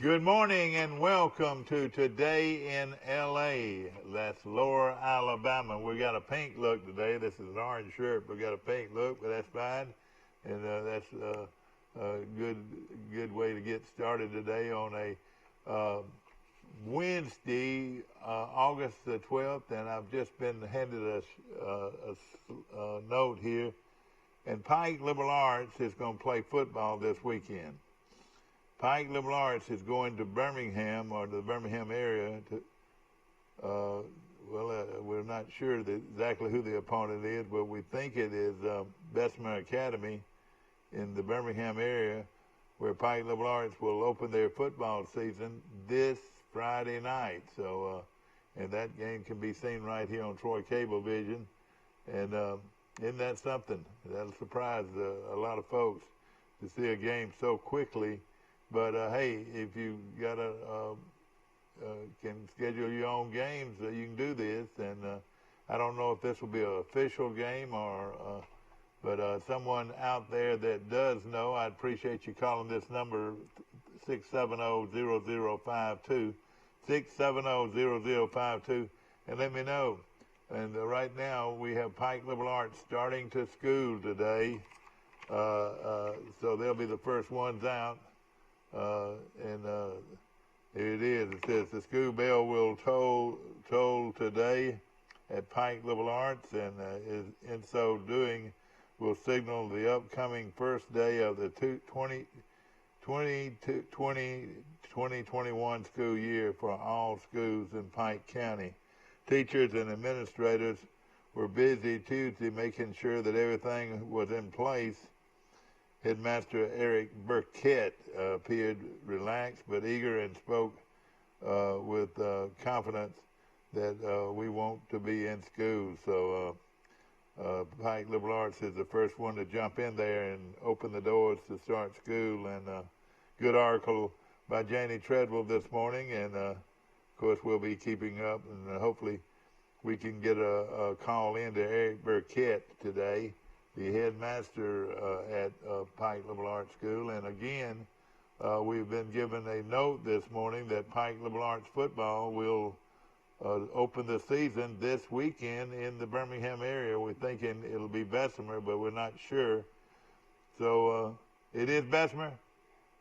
Good morning and welcome to Today in L.A. That's Lower Alabama. We got a pink look today. This is an orange shirt, but we got a pink look, but that's fine. And that's a good way to get started today on a Wednesday, August the 12th. And I've just been handed a note here. And Pike Liberal Arts is going to play football this weekend. Pike Liberal Arts is going to Birmingham or the Birmingham area to, we're not sure exactly who the opponent is, but we think it is Bessemer Academy in the Birmingham area, where Pike Liberal Arts will open their football season this Friday night. So, and that game can be seen right here on Troy Cablevision. And isn't that something? That'll surprise a lot of folks to see a game so quickly. But hey, if you can schedule your own games, you can do this. And I don't know if this will be an official game but someone out there that does know, I'd appreciate you calling this number 670-0052, 670-0052, and let me know. And right now we have Pike Liberal Arts starting to school today, so they'll be the first ones out. Here it is. It says the school bell will toll today at Pike Liberal Arts, and in so doing will signal the upcoming first day of the 2021 school year for all schools in Pike County. Teachers and administrators were busy Tuesday making sure that everything was in place. Headmaster Eric Burkett appeared relaxed but eager and spoke with confidence that we want to be in school. So Pike Liberal Arts is the first one to jump in there and open the doors to start school. And good article by Janie Treadwell this morning. And, of course, we'll be keeping up. And hopefully we can get a call in to Eric Burkett today, the headmaster at Pike Liberal Arts School. And again, we've been given a note this morning that Pike Liberal Arts football will open the season this weekend in the Birmingham area. We're thinking it'll be Bessemer, but we're not sure. So it is Bessemer.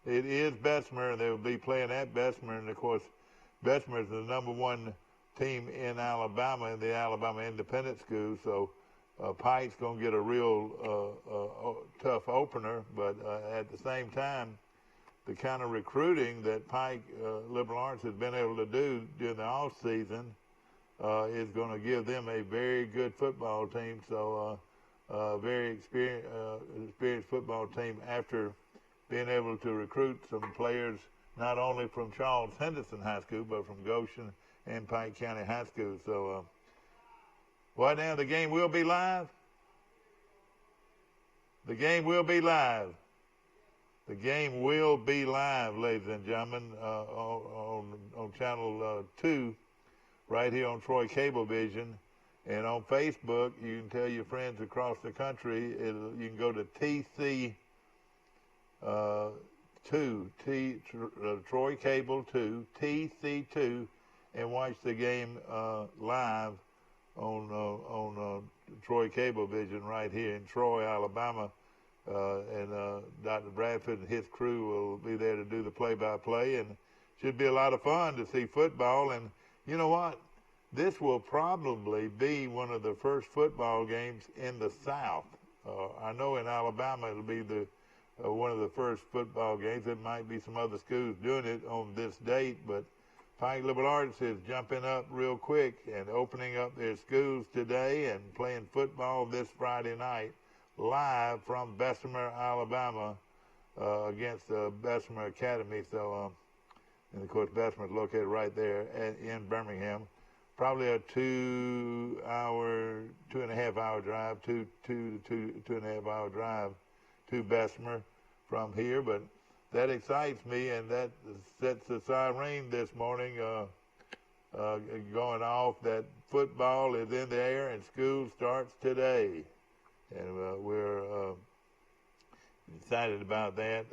It is Bessemer, and they'll be playing at Bessemer. And, of course, Bessemer is the number one team in Alabama in the Alabama Independent School. So Pike's going to get a real tough opener, but at the same time, the kind of recruiting that Pike Liberal Arts has been able to do during the off season is going to give them a very good football team. So very experienced football team after being able to recruit some players not only from Charles Henderson High School, but from Goshen and Pike County High School. So right now the game will be live. The game will be live. The game will be live, ladies and gentlemen, on Channel 2, right here on Troy Cablevision. And on Facebook, you can tell your friends across the country. You can go to TC2, Troy Cable 2, TC2, and watch the game live on Troy Cablevision right here in Troy, Alabama. And Dr. Bradford and his crew will be there to do the play-by-play, and should be a lot of fun to see football. And you know what? This will probably be one of the first football games in the South. I know in Alabama it'll be one of the first football games. There might be some other schools doing it on this date, but Pike Liberal Arts is jumping up real quick and opening up their schools today and playing football this Friday night, live from Bessemer, Alabama, against the Bessemer Academy. So, and of course, Bessemer is located right there in Birmingham. Probably a 2.5 hour drive, two and a half hour drive to Bessemer from here. But that excites me, and that sets the siren this morning, going off that football is in the air and school starts today. And we're excited about that.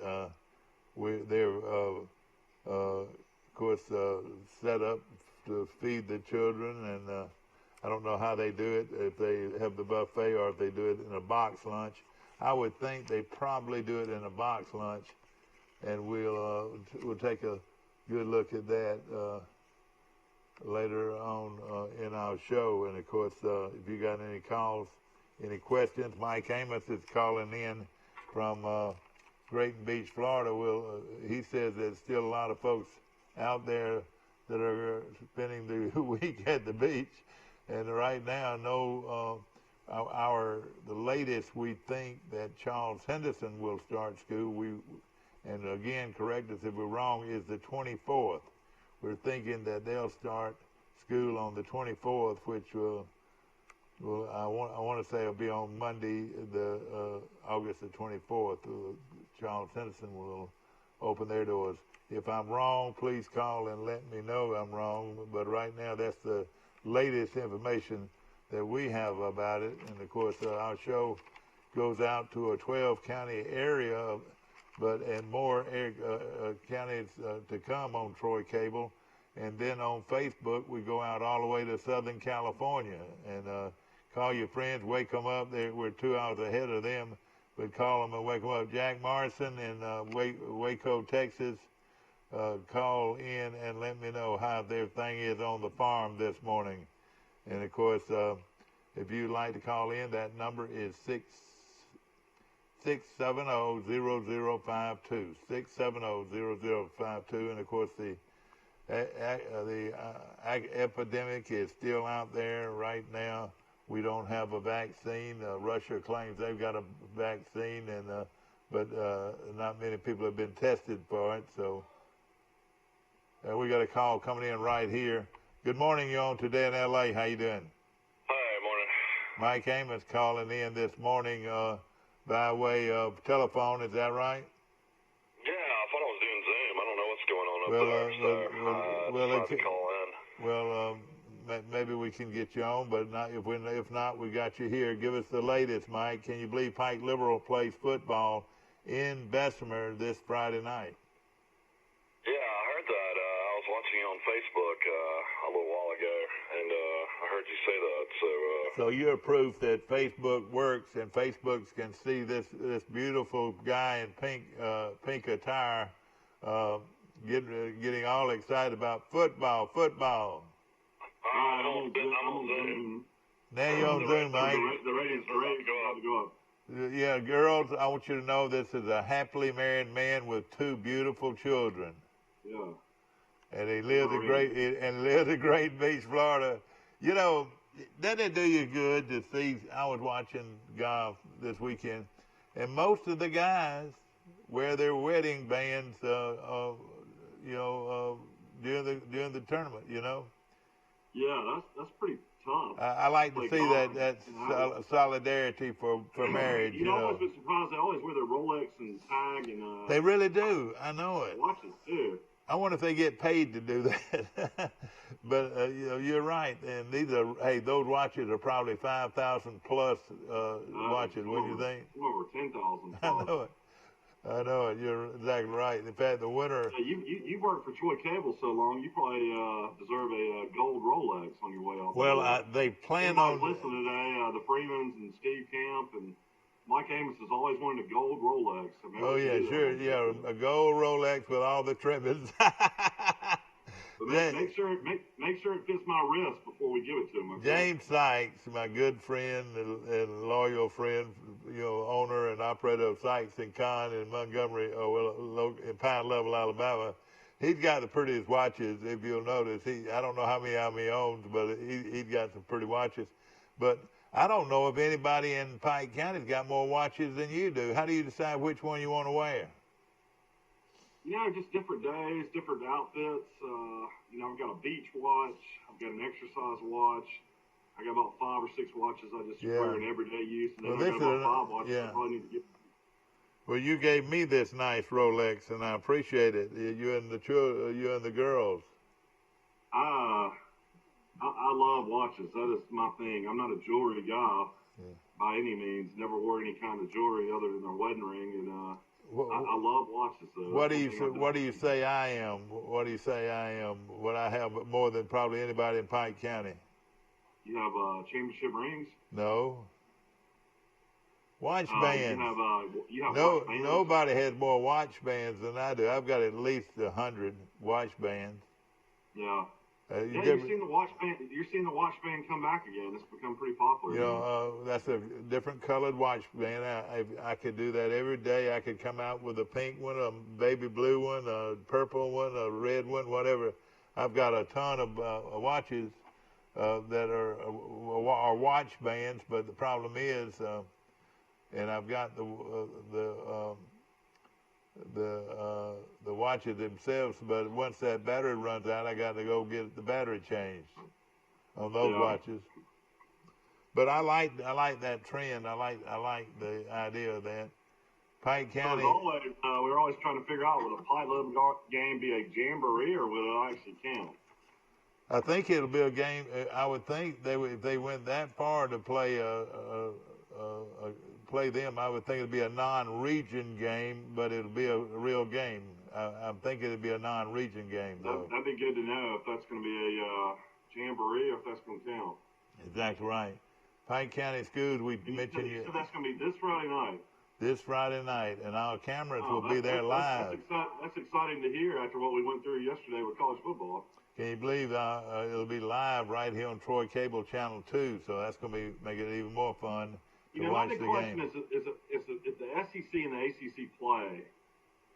of course, set up to feed the children, and I don't know how they do it, if they have the buffet or if they do it in a box lunch. I would think they probably do it in a box lunch, and we'll take a good look at that later on in our show. And of course, if you got any calls, any questions, Mike Amos is calling in from Grayton Beach, Florida. He says there's still a lot of folks out there that are spending the week at the beach, and right now, the latest we think that Charles Henderson will start school. And again, correct us if we're wrong, is the 24th. We're thinking that they'll start school on the 24th, which I want to say it'll be on Monday, August the 24th. Charles Henderson will open their doors. If I'm wrong, please call and let me know I'm wrong. But right now, that's the latest information that we have about it. And of course, our show goes out to a 12-county area, and more counties to come on Troy Cable. And then on Facebook, we go out all the way to Southern California. And call your friends, wake them up. We're 2 hours ahead of them, but call them and wake them up. Jack Morrison in Waco, Texas, call in and let me know how their thing is on the farm this morning. And of course, if you'd like to call in, that number is 670-0052, 670-0052. And of course, the epidemic is still out there right now. We don't have a vaccine. Russia claims they've got a vaccine, but not many people have been tested for it. So we got a call coming in right here. Good morning, you're on Today in L.A. How you doing? Hi, morning. Mike Amos calling in this morning by way of telephone. Is that right? Yeah, I thought I was doing Zoom. I don't know what's going on up there, so I tried to call in. Well, maybe we can get you on, but if not, we got you here. Give us the latest, Mike. Can you believe Pike Liberal plays football in Bessemer this Friday night? Yeah, I heard that. I was watching you on Facebook a little while ago, and I heard you say that. So you're proof that Facebook works, and Facebook can see this beautiful guy in pink attire getting all excited about football. I'm on Zoom. Now you're on Zoom, Mike. The ratings are go up. Yeah, girls, I want you to know this is a happily married man with 2 beautiful children. Yeah. And he lives in Great Beach, Florida. You know, doesn't it do you good to see? I was watching golf this weekend, and most of the guys wear their wedding bands, during the tournament. You know. Yeah, that's pretty tough. I like to see that solidarity for marriage. You'd always be surprised. They always wear their Rolex and tag and. They really do. I know it. Watches too. I wonder if they get paid to do that. But you're right. And those watches are probably 5,000 plus watches. What do you think? Over 10,000. I know it. You're exactly right. In fact, the winner. You worked for Troy Cable so long. You probably deserve a gold Rolex on your way off. Well, they plan on. Listening today, the Freemans and Steve Camp and Mike Amos has always wanted a gold Rolex. Oh yeah, sure. Yeah, a gold Rolex with all the trimmings. But make sure it fits my wrist before we give it to him. Okay? James Sykes, my good friend and loyal friend, owner and operator of Sykes and Con in Montgomery, in Pine Level, Alabama. He's got the prettiest watches. If you'll notice, I don't know how many he owns, but he's got some pretty watches. But I don't know if anybody in Pike County's got more watches than you do. How do you decide which one you want to wear? Just different days, different outfits. I've got a beach watch. I've got an exercise watch. I got about 5 or 6 watches I just wear in everyday use. And then I got about 5 watches I probably need to get. Well, you gave me this nice Rolex, and I appreciate it. You and the girls. I love watches. That is my thing. I'm not a jewelry guy by any means. Never wore any kind of jewelry other than their wedding ring. And I love watches though. What do you say I am? What do you say I am? What I have more than probably anybody in Pike County? You have championship rings. No. Watch bands. You have No, watch bands? nobody has more watch bands than I do. I've got at least 100 watch bands. Yeah. You're seeing the watch band. You're seeing the watch band come back again. It's become pretty popular. You know, that's a different colored watch band. I could do that every day. I could come out with a pink one, a baby blue one, a purple one, a red one, whatever. I've got a ton of watches that are watch bands, but the problem is, and I've got the watches themselves, but once that battery runs out, I got to go get the battery changed on those watches. But I like that trend. I like the idea of that. Pike County. We were always trying to figure out, would a Pike Little game be a jamboree or will it actually count? I think it'll be a game. I would think if they went that far to play play them, I would think it'd be a non-region game, but it'll be a real game. I'm thinking it'd be a non-region game, though. That'd be good to know if that's going to be a jamboree or if that's going to count. Exactly right. Pike County Schools, we mentioned you. So that's going to be this Friday night. This Friday night, and our cameras will be there live. That's exciting to hear after what we went through yesterday with college football. Can you believe it'll be live right here on Troy Cable Channel 2, so that's going to make it even more fun to watch the game. My big question is if the SEC and the ACC play,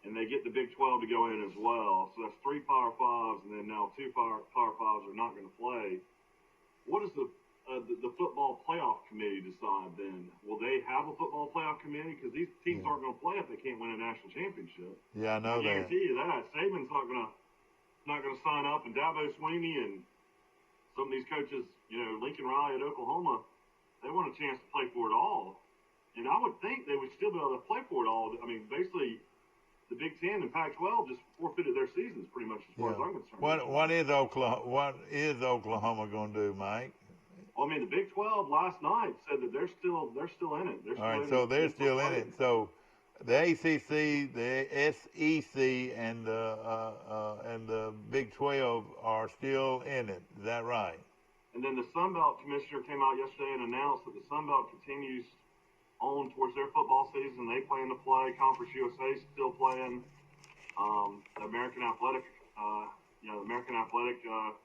and they get the Big 12 to go in as well, so that's 3 Power 5s, and then now 2 Power 5s are not going to play, what does the football playoff committee decide then? Will they have a football playoff committee? Because these teams aren't going to play if they can't win a national championship. Yeah, I know that. I guarantee you that. Saban's not going to sign up, and Dabo Swinney and some of these coaches, Lincoln Riley at Oklahoma, they want a chance to play for it all. And I would think they would still be able to play for it all. I mean, basically, the Big Ten and Pac-12 just forfeited their seasons pretty much as far as I'm concerned. What is Oklahoma going to do, Mike? Well, I mean, the Big 12 last night said that they're still in it. All right, so they're still in it. So the ACC, the SEC, and the Big 12 are still in it. Is that right? And then the Sun Belt commissioner came out yesterday and announced that the Sun Belt continues on towards their football season. They plan to play. Conference USA is still playing. The American Athletic,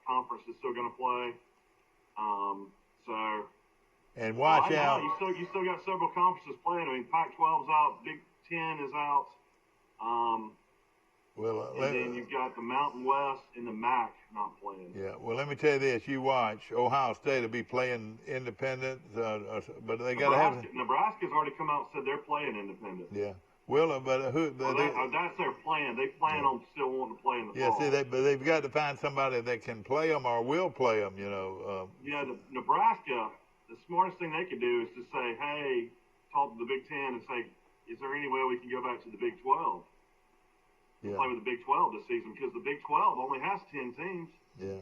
Conference is still going to play. And watch out. You still got several conferences playing. I mean, Pac-12's out. Big Ten is out. And then you've got the Mountain West and the MAC not playing. Yeah, well, let me tell you this. You watch. Ohio State will be playing independent, but they got to have... Nebraska's already come out and said they're playing independent. Yeah. Well, but that's their plan. They plan on still wanting to play in the fall. Yeah, but they've got to find somebody that can play them or will play them, Nebraska, the smartest thing they could do is to say, hey, talk to the Big Ten and say, is there any way we can go back to the Big 12? Yeah. Play with the Big 12 this season because the Big 12 only has 10 teams. Yeah,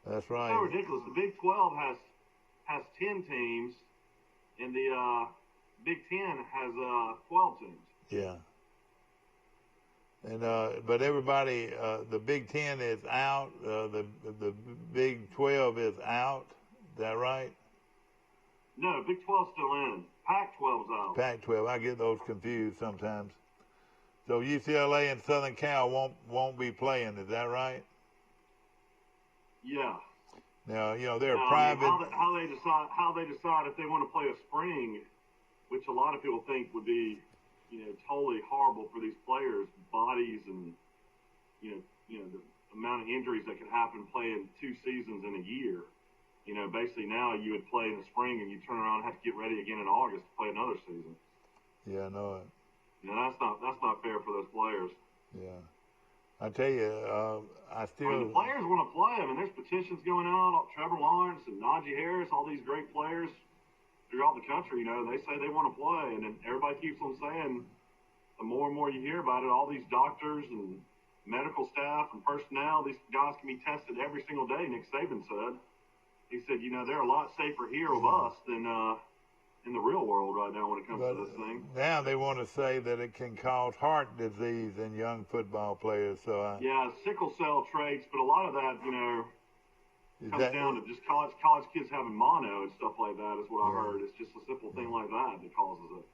that's right. It's so ridiculous. The Big 12 has 10 teams, and the Big 10 has 12 teams. Yeah. And but everybody, the Big 10 is out. The Big 12 is out. Is that right? No, Big 12's still in. Pac-12's out. Pac-12. I get those confused sometimes. So UCLA and Southern Cal won't be playing. Is that right? Yeah. Now they're private. I mean, how they decide if they want to play a spring, which a lot of people think would be, totally horrible for these players' bodies and the amount of injuries that could happen playing 2 seasons in a year. Basically now you would play in the spring and you turn around and have to get ready again in August to play another season. Yeah, I know it. That's not fair for those players. Yeah, I tell you, the players want to play. I mean, there's petitions going out. Trevor Lawrence and Najee Harris, all these great players throughout the country. They say they want to play, and then everybody keeps on saying. The more and more you hear about it, all these doctors and medical staff and personnel, these guys can be tested every single day. Nick Saban said. He said, they're a lot safer here with us than in the real world right now when it comes to this thing. Now they want to say that it can cause heart disease in young football players. So yeah, sickle cell traits, but a lot of that, comes down to just college kids having mono and stuff like that. Is what I heard. It's just a simple thing like that causes it.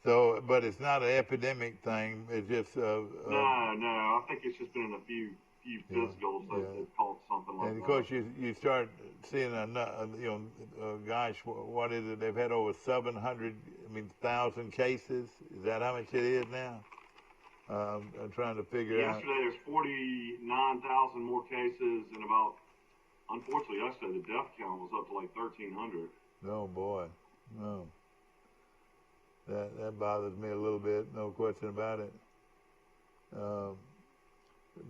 So, but it's not an epidemic thing. It's just no. I think it's just been in a few physicals that caused something like that. And of course, you start seeing gosh, what is it? They've had over 1,000 cases. Is that how much it is now? I'm trying to figure out. Yesterday, there's 49,000 more cases, and unfortunately, yesterday the death count was up to like 1,300. Oh boy, no. That bothers me a little bit, no question about it.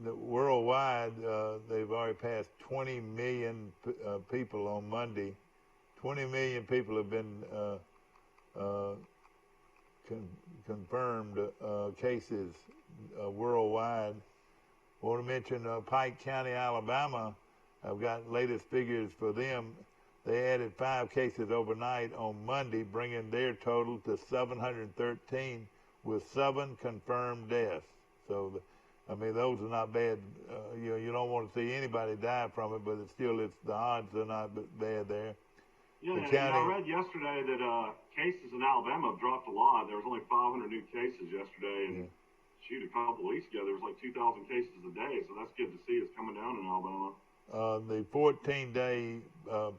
Worldwide, they've already passed 20 million people on Monday. 20 million people have been confirmed cases worldwide. I want to mention Pike County, Alabama. I've got latest figures for them. They added 5 cases overnight on Monday, bringing their total to 713 with 7 confirmed deaths. So, those are not bad. You don't want to see anybody die from it, but the odds are not bad there. Yeah, and I read yesterday that cases in Alabama have dropped a lot. There was only 500 new cases yesterday, and a couple weeks ago there was like 2,000 cases a day. So that's good to see. It's coming down in Alabama. The 14-day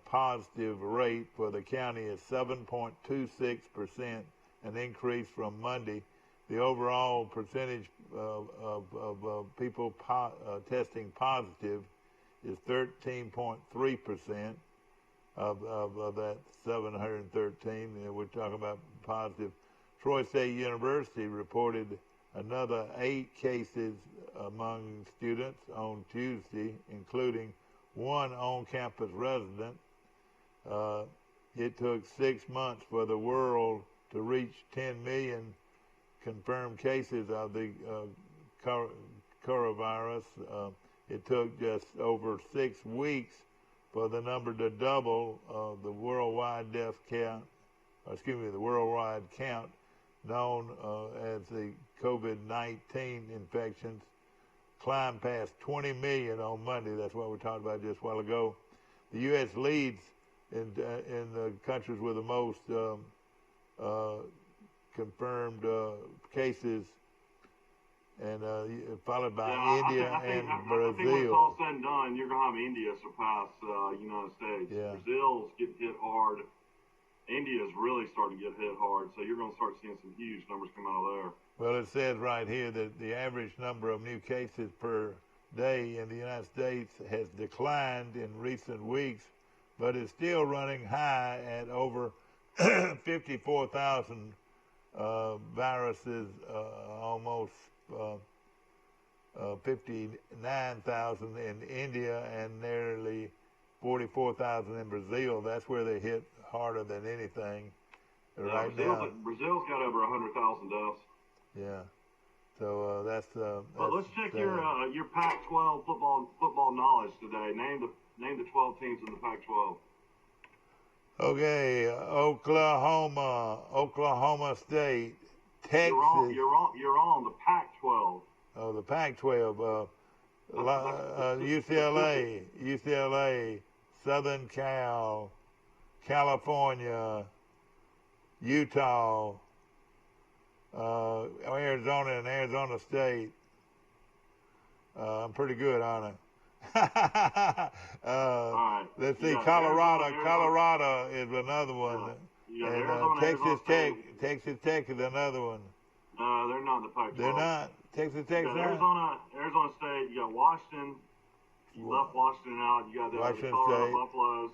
positive rate for the county is 7.26%, an increase from Monday. The overall percentage of people testing positive is 13.3% of that 713. We're talking about positive. Troy State University reported another 8 cases among students on Tuesday, including 1 on-campus resident. It took 6 months for the world to reach 10 million confirmed cases of the coronavirus. It took just over 6 weeks for the number to double the worldwide death count, the worldwide count known as the COVID-19 infections climbed past 20 million on Monday. That's what we talked about just a while ago. The U.S. leads in the countries with the most confirmed cases, and followed by India and Brazil. I think when it's all said and done, you're going to have India surpass United States. Yeah. Brazil's getting hit hard. India's really starting to get hit hard, so you're going to start seeing some huge numbers come out of there. Well, it says right here that the average number of new cases per day in the United States has declined in recent weeks, but is still running high at over 54,000 viruses, almost 59,000 in India and nearly 44,000 in Brazil. That's where they hit harder than anything right now. Brazil's got over 100,000 deaths. Yeah. So that's. But let's check your Pac-12 football knowledge today. Name the 12 teams in the Pac-12. Okay, Oklahoma State, Texas. You're on the Pac-12. Oh, the Pac-12. UCLA, Southern Cal, California, Utah, Arizona, and Arizona State. I'm pretty good, aren't I? Right. Let's see, Colorado is another one. And Texas Tech is another one. No, they're not in the Pac-12. They're not? Texas Tech's not? Arizona State, you got Washington. You left Washington out. You got the Colorado Buffaloes.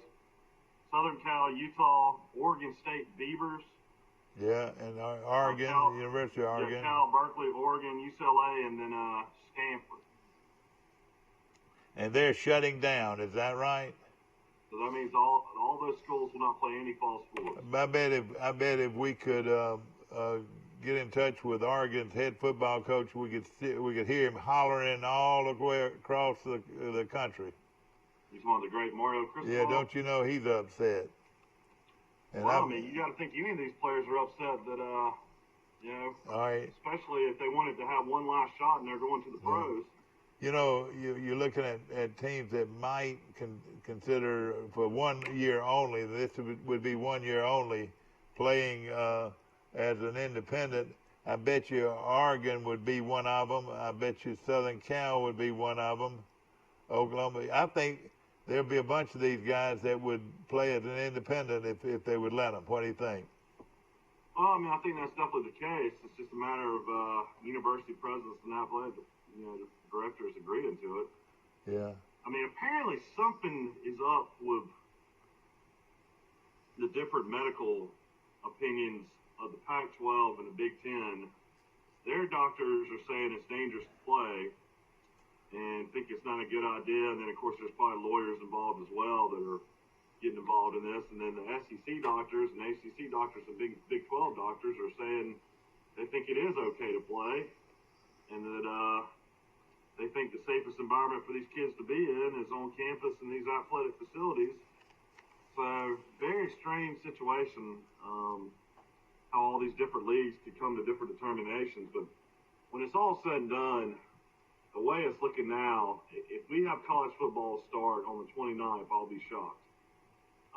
Southern Cal, Utah, Oregon State Beavers. Yeah, and Oregon, University of Oregon. Yeah, Cal, Berkeley, Oregon, UCLA, and then Stanford. And they're shutting down, is that right? So that means all those schools will not play any fall sports. I bet if we could get in touch with Oregon's head football coach, we could hear him hollering all the way across the country. He's one of the great Mario Cristobal. Yeah, don't you know he's upset? And well, I mean, you got to think any of these players are upset that, you know, all right. especially if they wanted to have one last shot and they're going to the pros. You know, you're looking at teams that might consider for 1 year only. This would be 1 year only, playing as an independent. I bet you Oregon would be one of them. I bet you Southern Cal would be one of them. Oklahoma. I think there'll be a bunch of these guys that would play as an independent if they would let them. What do you think? Well, I mean, I think that's definitely the case. It's just a matter of university presidents and athletic, directors agreeing to it. Yeah. I mean, apparently something is up with the different medical opinions of the Pac-12 and the Big Ten. Their doctors are saying it's dangerous to play and think it's not a good idea. And then, of course, there's probably lawyers involved as well that are getting involved in this. And then the SEC doctors and ACC doctors and Big 12 doctors are saying they think it is okay to play and that they think the safest environment for these kids to be in is on campus in these athletic facilities. So, very strange situation, how all these different leagues could come to different determinations. But when it's all said and done, the way it's looking now, if we have college football start on the 29th, I'll be shocked.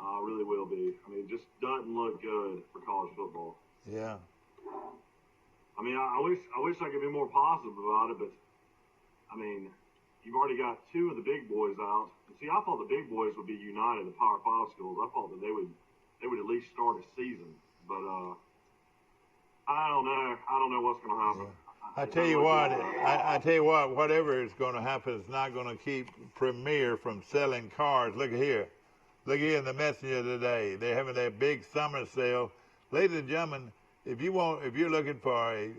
I really will be. I mean, it just doesn't look good for college football. Yeah. I mean, I wish I could be more positive about it, but I mean, you've already got two of the big boys out. And see, I thought the big boys would be united, the Power 5 schools. I thought that they would at least start a season. But I don't know. I don't know what's going to happen. Yeah. I tell you what, whatever is going to happen is not going to keep Premier from selling cars. Look here in the Messenger today. They're having their big summer sale. Ladies and gentlemen, if you're looking for a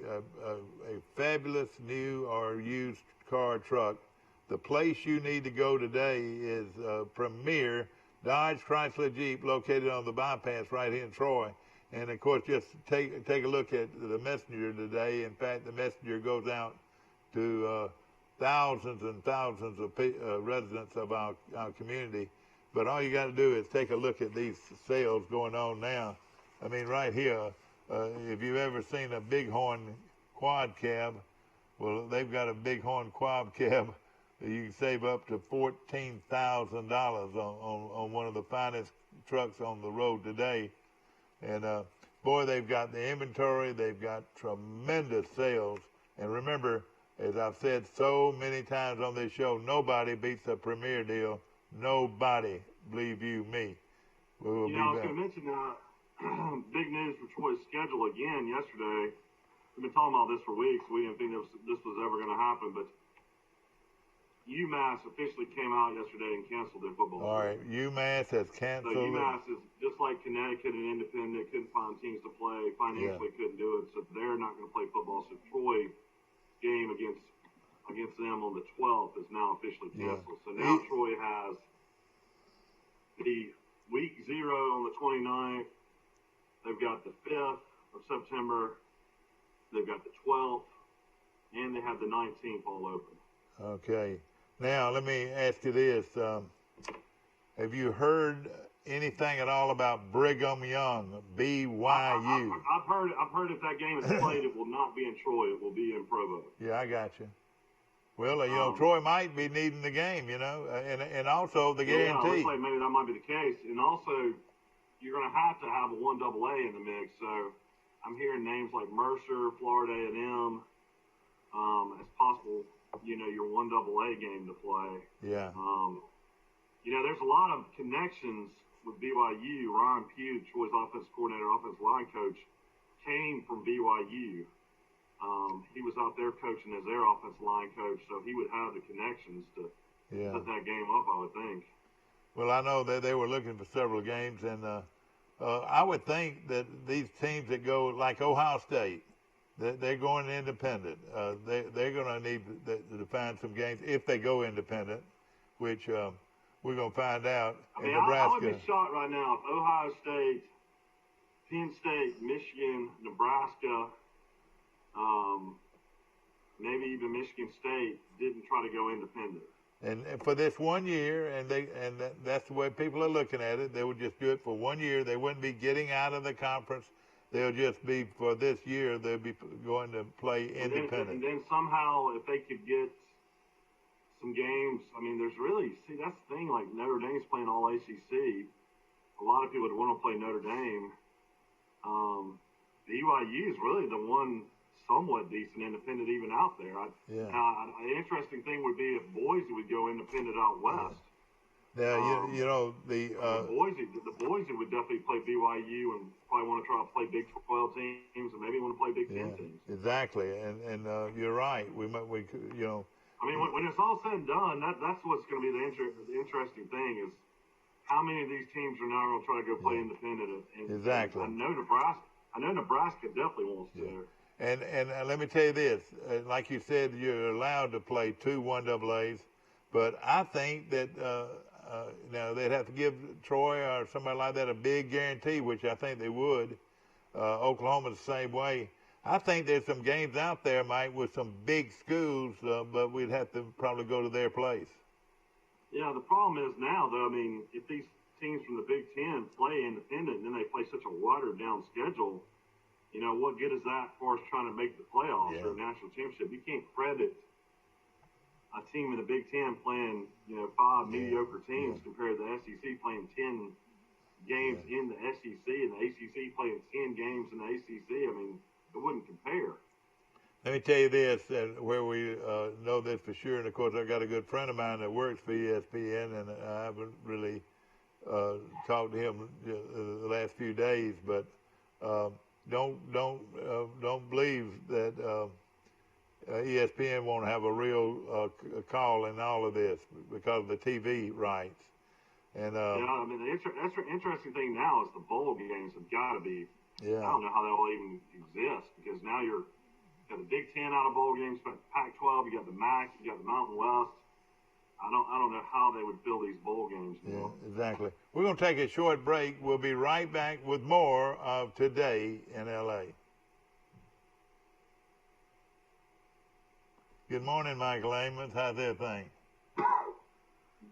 fabulous new or used car truck, the place you need to go today is Premier Dodge Chrysler Jeep, located on the bypass right here in Troy. And of course, just take a look at the Messenger today. In fact, the Messenger goes out to thousands and thousands of residents of our community. But all you got to do is take a look at these sales going on now. I mean, right here, if you've ever seen a Bighorn quad cab, well, they've got a Bighorn quad cab. You can save up to $14,000 on one of the finest trucks on the road today. And, boy, they've got the inventory. They've got tremendous sales. And remember, as I've said so many times on this show, nobody beats a Premier deal. Nobody, believe you me. We will be I was back. going to mention big news for Troy's schedule again yesterday. We've been talking about this for weeks. We didn't think this was ever going to happen, but UMass officially came out yesterday and canceled their football. All right, UMass has canceled. So UMass is just like Connecticut and Independent, couldn't find teams to play, financially couldn't do it, so they're not going to play football. So Troy game against them on the 12th is now officially canceled. So now Troy has the week 0 on the 29th. They've got the 5th of September. They've got the 12th, and they have the 19th all open. Okay. Now, let me ask you this. Have you heard anything at all about Brigham Young, BYU? I've heard if that game is played, it will not be in Troy. It will be in Provo. Yeah, I got you. Well, Troy might be needing the game, and also the guarantee. Yeah, looks like maybe that might be the case. And also, you're going to have a 1AA in the mix. So I'm hearing names like Mercer, Florida A&M, as possible, your 1AA game to play. Yeah. There's a lot of connections with BYU. Ryan Pugh, Troy's offensive coordinator, offensive line coach, came from BYU. He was out there coaching as their offensive line coach, so he would have the connections to set that game up, I would think. Well, I know that they were looking for several games, and I would think that these teams that go, like Ohio State, they're going independent. They're going to need to find some games if they go independent, which we're going to find out in Nebraska. I would be shocked right now if Ohio State, Penn State, Michigan, Nebraska, maybe even Michigan State didn't try to go independent. And for this 1 year, that's the way people are looking at it. They would just do it for 1 year. They wouldn't be getting out of the conference. They'll just be, for this year, they'll be going to play independent. And then somehow, if they could get some games, I mean, there's really, see, that's the thing, like Notre Dame's playing all ACC. A lot of people would want to play Notre Dame. BYU is really the one somewhat decent independent even out there. The interesting thing would be if Boise would go independent out west. Now, the Boise would definitely play BYU and probably want to try to play Big 12 teams and maybe want to play Big 10 teams. Exactly, and you're right. I mean, when it's all said and done, that's what's going to be the interesting thing is how many of these teams are now going to try to go play independent. Exactly. I know Nebraska definitely wants to. And let me tell you this, like you said, you're allowed to play 2 1AAs, but I think that they'd have to give Troy or somebody like that a big guarantee, which I think they would. Oklahoma's the same way. I think there's some games out there, Mike, with some big schools, but we'd have to probably go to their place. Yeah, the problem is now, though, I mean, if these teams from the Big Ten play independent and then they play such a watered-down schedule, what good is that for us trying to make the playoffs or a national championship? You can't credit a team in the Big Ten playing, 5 mediocre teams compared to the SEC playing 10 games in the SEC and the ACC playing 10 games in the ACC. I mean, it wouldn't compare. Let me tell you this, where we know this for sure, and of course I've got a good friend of mine that works for ESPN, and I haven't really talked to him the last few days, but don't believe that ESPN won't have a real call in all of this because of the TV rights. And I mean, the interesting thing now is the bowl games have got to be. Yeah. I don't know how that will even exist because now you got the Big Ten out of bowl games, you got the Pac-12, you got the MAC, you got the Mountain West. I don't know how they would fill these bowl games. Yeah, exactly. We're going to take a short break. We'll be right back with more of Today in L.A. Good morning, Michael Amos. How's everything?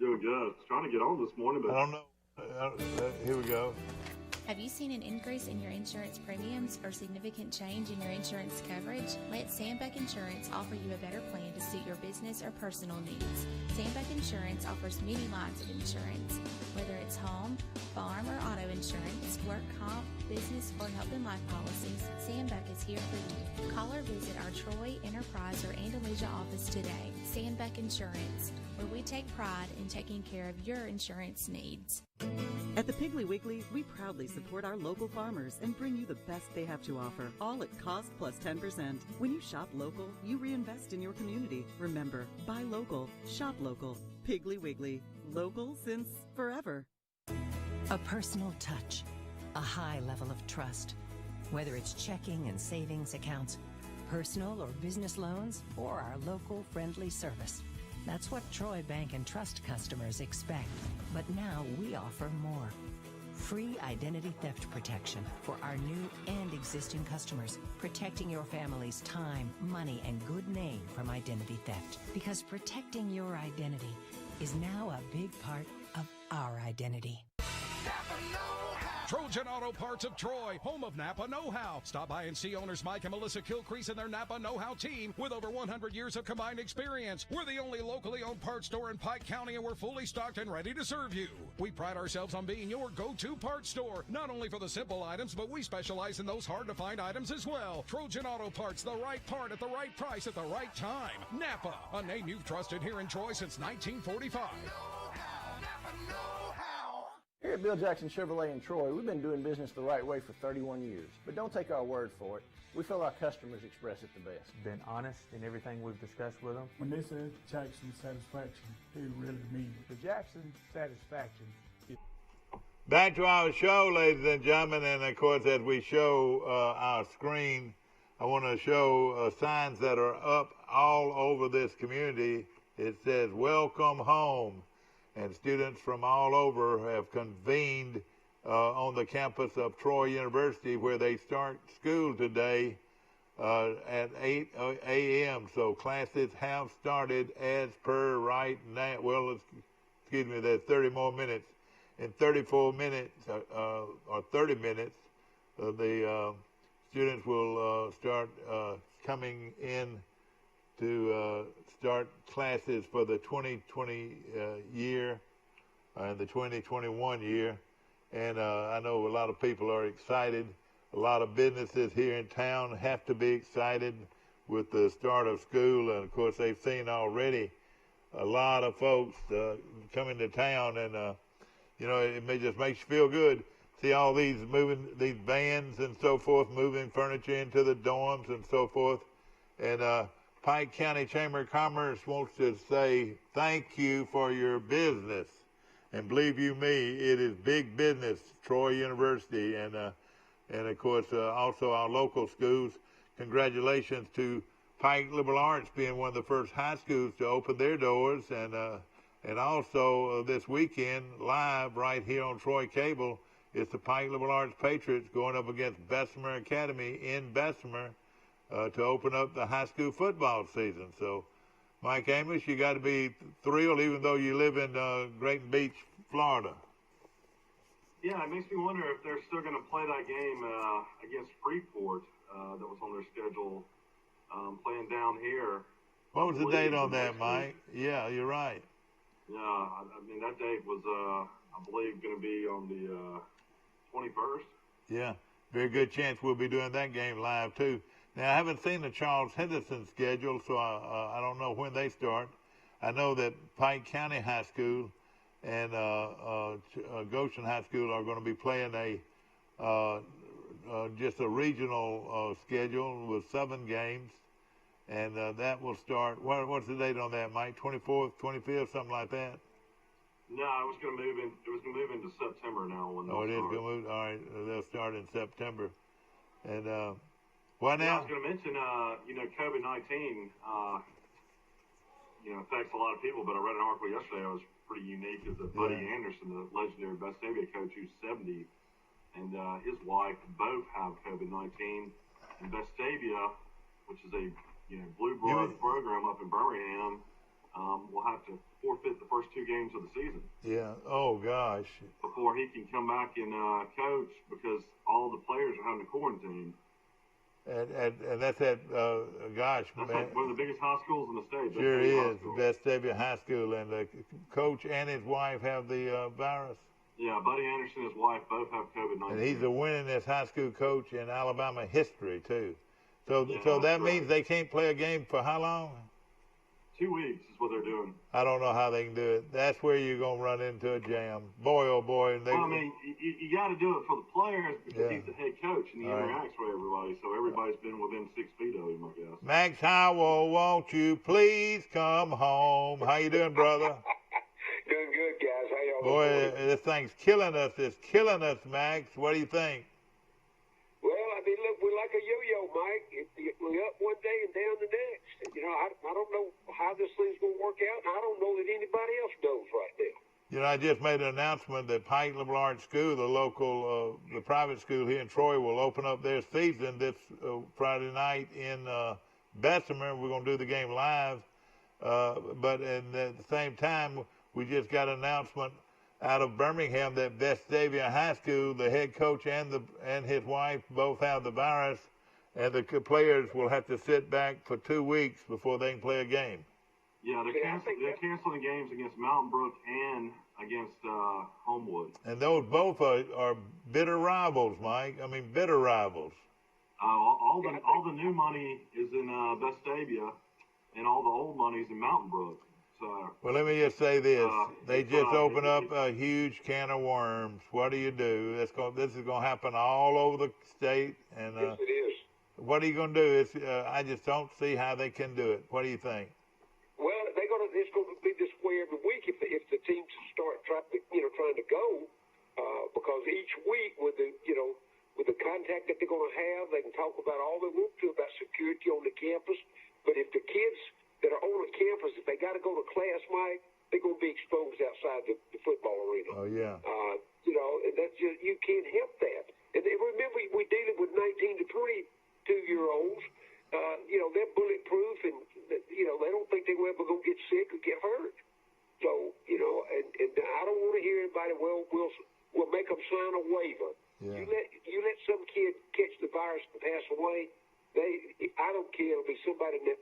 Doing good. I was trying to get on this morning, but I don't know. Here we go. Have you seen an increase in your insurance premiums or significant change in your insurance coverage? Let Sandbeck Insurance offer you a better plan to suit your business or personal needs. Sandbeck Insurance offers many lines of insurance, whether it's home, farm, or auto insurance, work comp, business, or health and life policies. Sandbeck is here for you. Call or visit our Troy, Enterprise, or Andalusia office today. Sandbeck Insurance, where we take pride in taking care of your insurance needs. At the Piggly Wiggly, we proudly support our local farmers and bring you the best they have to offer, all at cost plus 10%. When you shop local, you reinvest in your community. Remember, buy local, shop local. Piggly Wiggly, local since forever. A personal touch, a high level of trust. Whether it's checking and savings accounts, personal or business loans, or our local friendly service. That's what Troy Bank and Trust customers expect. But now we offer more. Free identity theft protection for our new and existing customers, protecting your family's time, money, and good name from identity theft. Because protecting your identity is now a big part of our identity. Trojan Auto Parts of Troy, home of Napa Know-How. Stop by and see owners Mike and Melissa Kilcrease and their Napa Know-How team with over 100 years of combined experience. We're the only locally owned parts store in Pike County, and we're fully stocked and ready to serve you. We pride ourselves on being your go-to parts store, not only for the simple items, but we specialize in those hard-to-find items as well. Trojan Auto Parts, the right part at the right price at the right time. Napa, a name you've trusted here in Troy since 1945. Here at Bill Jackson Chevrolet in Troy, we've been doing business the right way for 31 years. But don't take our word for it. We feel our customers express it the best. Been honest in everything we've discussed with them. When they say Jackson Satisfaction, they really mean it. The Jackson Satisfaction. Back to our show, ladies and gentlemen, and of course, as we show our screen, I want to show signs that are up all over this community. It says, "Welcome home." And students from all over have convened on the campus of Troy University, where they start school today at 8 a.m. So classes have started as per right now. Well, excuse me, there's 30 more minutes. In 34 minutes or 30 minutes, the students will start coming in to start classes for the 2020 year and the 2021 year. And I know a lot of people are excited. A lot of businesses here in town have to be excited with the start of school. And, of course, they've seen already a lot of folks coming to town. And, you know, it just makes you feel good. See all these vans and so forth, moving furniture into the dorms and so forth. And Pike County Chamber of Commerce wants to say thank you for your business. And believe you me, it is big business, Troy University, and of course also our local schools. Congratulations to Pike Liberal Arts being one of the first high schools to open their doors, and also this weekend live right here on Troy Cable is the Pike Liberal Arts Patriots going up against Bessemer Academy in Bessemer to open up the high school football season. So, Mike Amos, you got to be thrilled, even though you live in Grayton Beach, Florida. Yeah, it makes me wonder if they're still going to play that game against Freeport that was on their schedule, playing down here. What was the date on that, Mike? Yeah, you're right. Yeah, I mean, that date was, I believe, going to be on the 21st. Yeah, very good chance we'll be doing that game live, too. Now, I haven't seen the Charles Henderson schedule, so I don't know when they start. I know that Pike County High School and Goshen High School are going to be playing just a regional schedule with 7 games, and that will start. What's the date on that, Mike? 24th, 25th, something like that. No, it was going to move in. It was going to move into September now. When it is going to move. All right, they'll start in September, and. What now? I was going to mention, COVID-19, affects a lot of people, but I read an article yesterday that was pretty unique, is that Buddy Anderson, the legendary Vestavia coach, who's 70, and his wife both have COVID-19, and Vestavia, which is a blue blood program up in Birmingham, will have to forfeit the first 2 games of the season. Yeah. Oh gosh. Before he can come back and coach, because all the players are having to quarantine. And that's at, gosh, that's man. Like one of the biggest high schools in the state. Sure is, Vestavia High School. And the coach and his wife have the virus. Yeah, Buddy Anderson and his wife both have COVID-19. And he's the winningest high school coach in Alabama history, too. So that means they can't play a game for how long? 2 weeks is what they're doing. I don't know how they can do it. That's where you're going to run into a jam. Boy, oh boy. I mean, you got to do it for the players because he's the head coach and he interacts with everybody. So everybody's been within 6 feet of him, I guess. Max Howell, won't you please come home? How you doing, brother? Doing good, guys. How y'all doing? Boy, this thing's killing us. It's killing us, Max. What do you think? Well, I mean, look, we're like a yo-yo, Mike. We're up one day and down the next. I don't know how this thing's going to work out, and I don't know that anybody else knows right now. I just made an announcement that Pike Liberal Arts School, the local, the private school here in Troy, will open up their season this Friday night in Bessemer. We're going to do the game live, but at the same time, we just got an announcement out of Birmingham that Vestavia High School, the head coach and his wife both have the virus, and the players will have to sit back for 2 weeks before they can play a game. Yeah, they're canceling games against Mountain Brook and against Homewood. And those both are bitter rivals, Mike. I mean, bitter rivals. All the new money is in Vestavia, and all the old money is in Mountain Brook. So, well, let me just say this. They just opened up a huge can of worms. What do you do? This is going to happen all over the state. And yes, it is. What are you going to do? I just don't see how they can do it. What do you think? Well, it's going to be this way every week if the teams start trying to go, because each week with the contact that they're going to have, they can talk about all they want to about security on the campus. But if the kids that are on the campus, if they got to go to class, Mike, they're going to be exposed outside the football arena. Oh yeah. And that's just, you can't help that. And remember, we're dealing with 19 to 2-year-olds. They're bulletproof, and they don't think they're ever going to get sick or get hurt. So, and I don't want to hear anybody, we'll make them sign a waiver. Yeah. You let some kid catch the virus and pass away, I don't care. It'll be somebody in that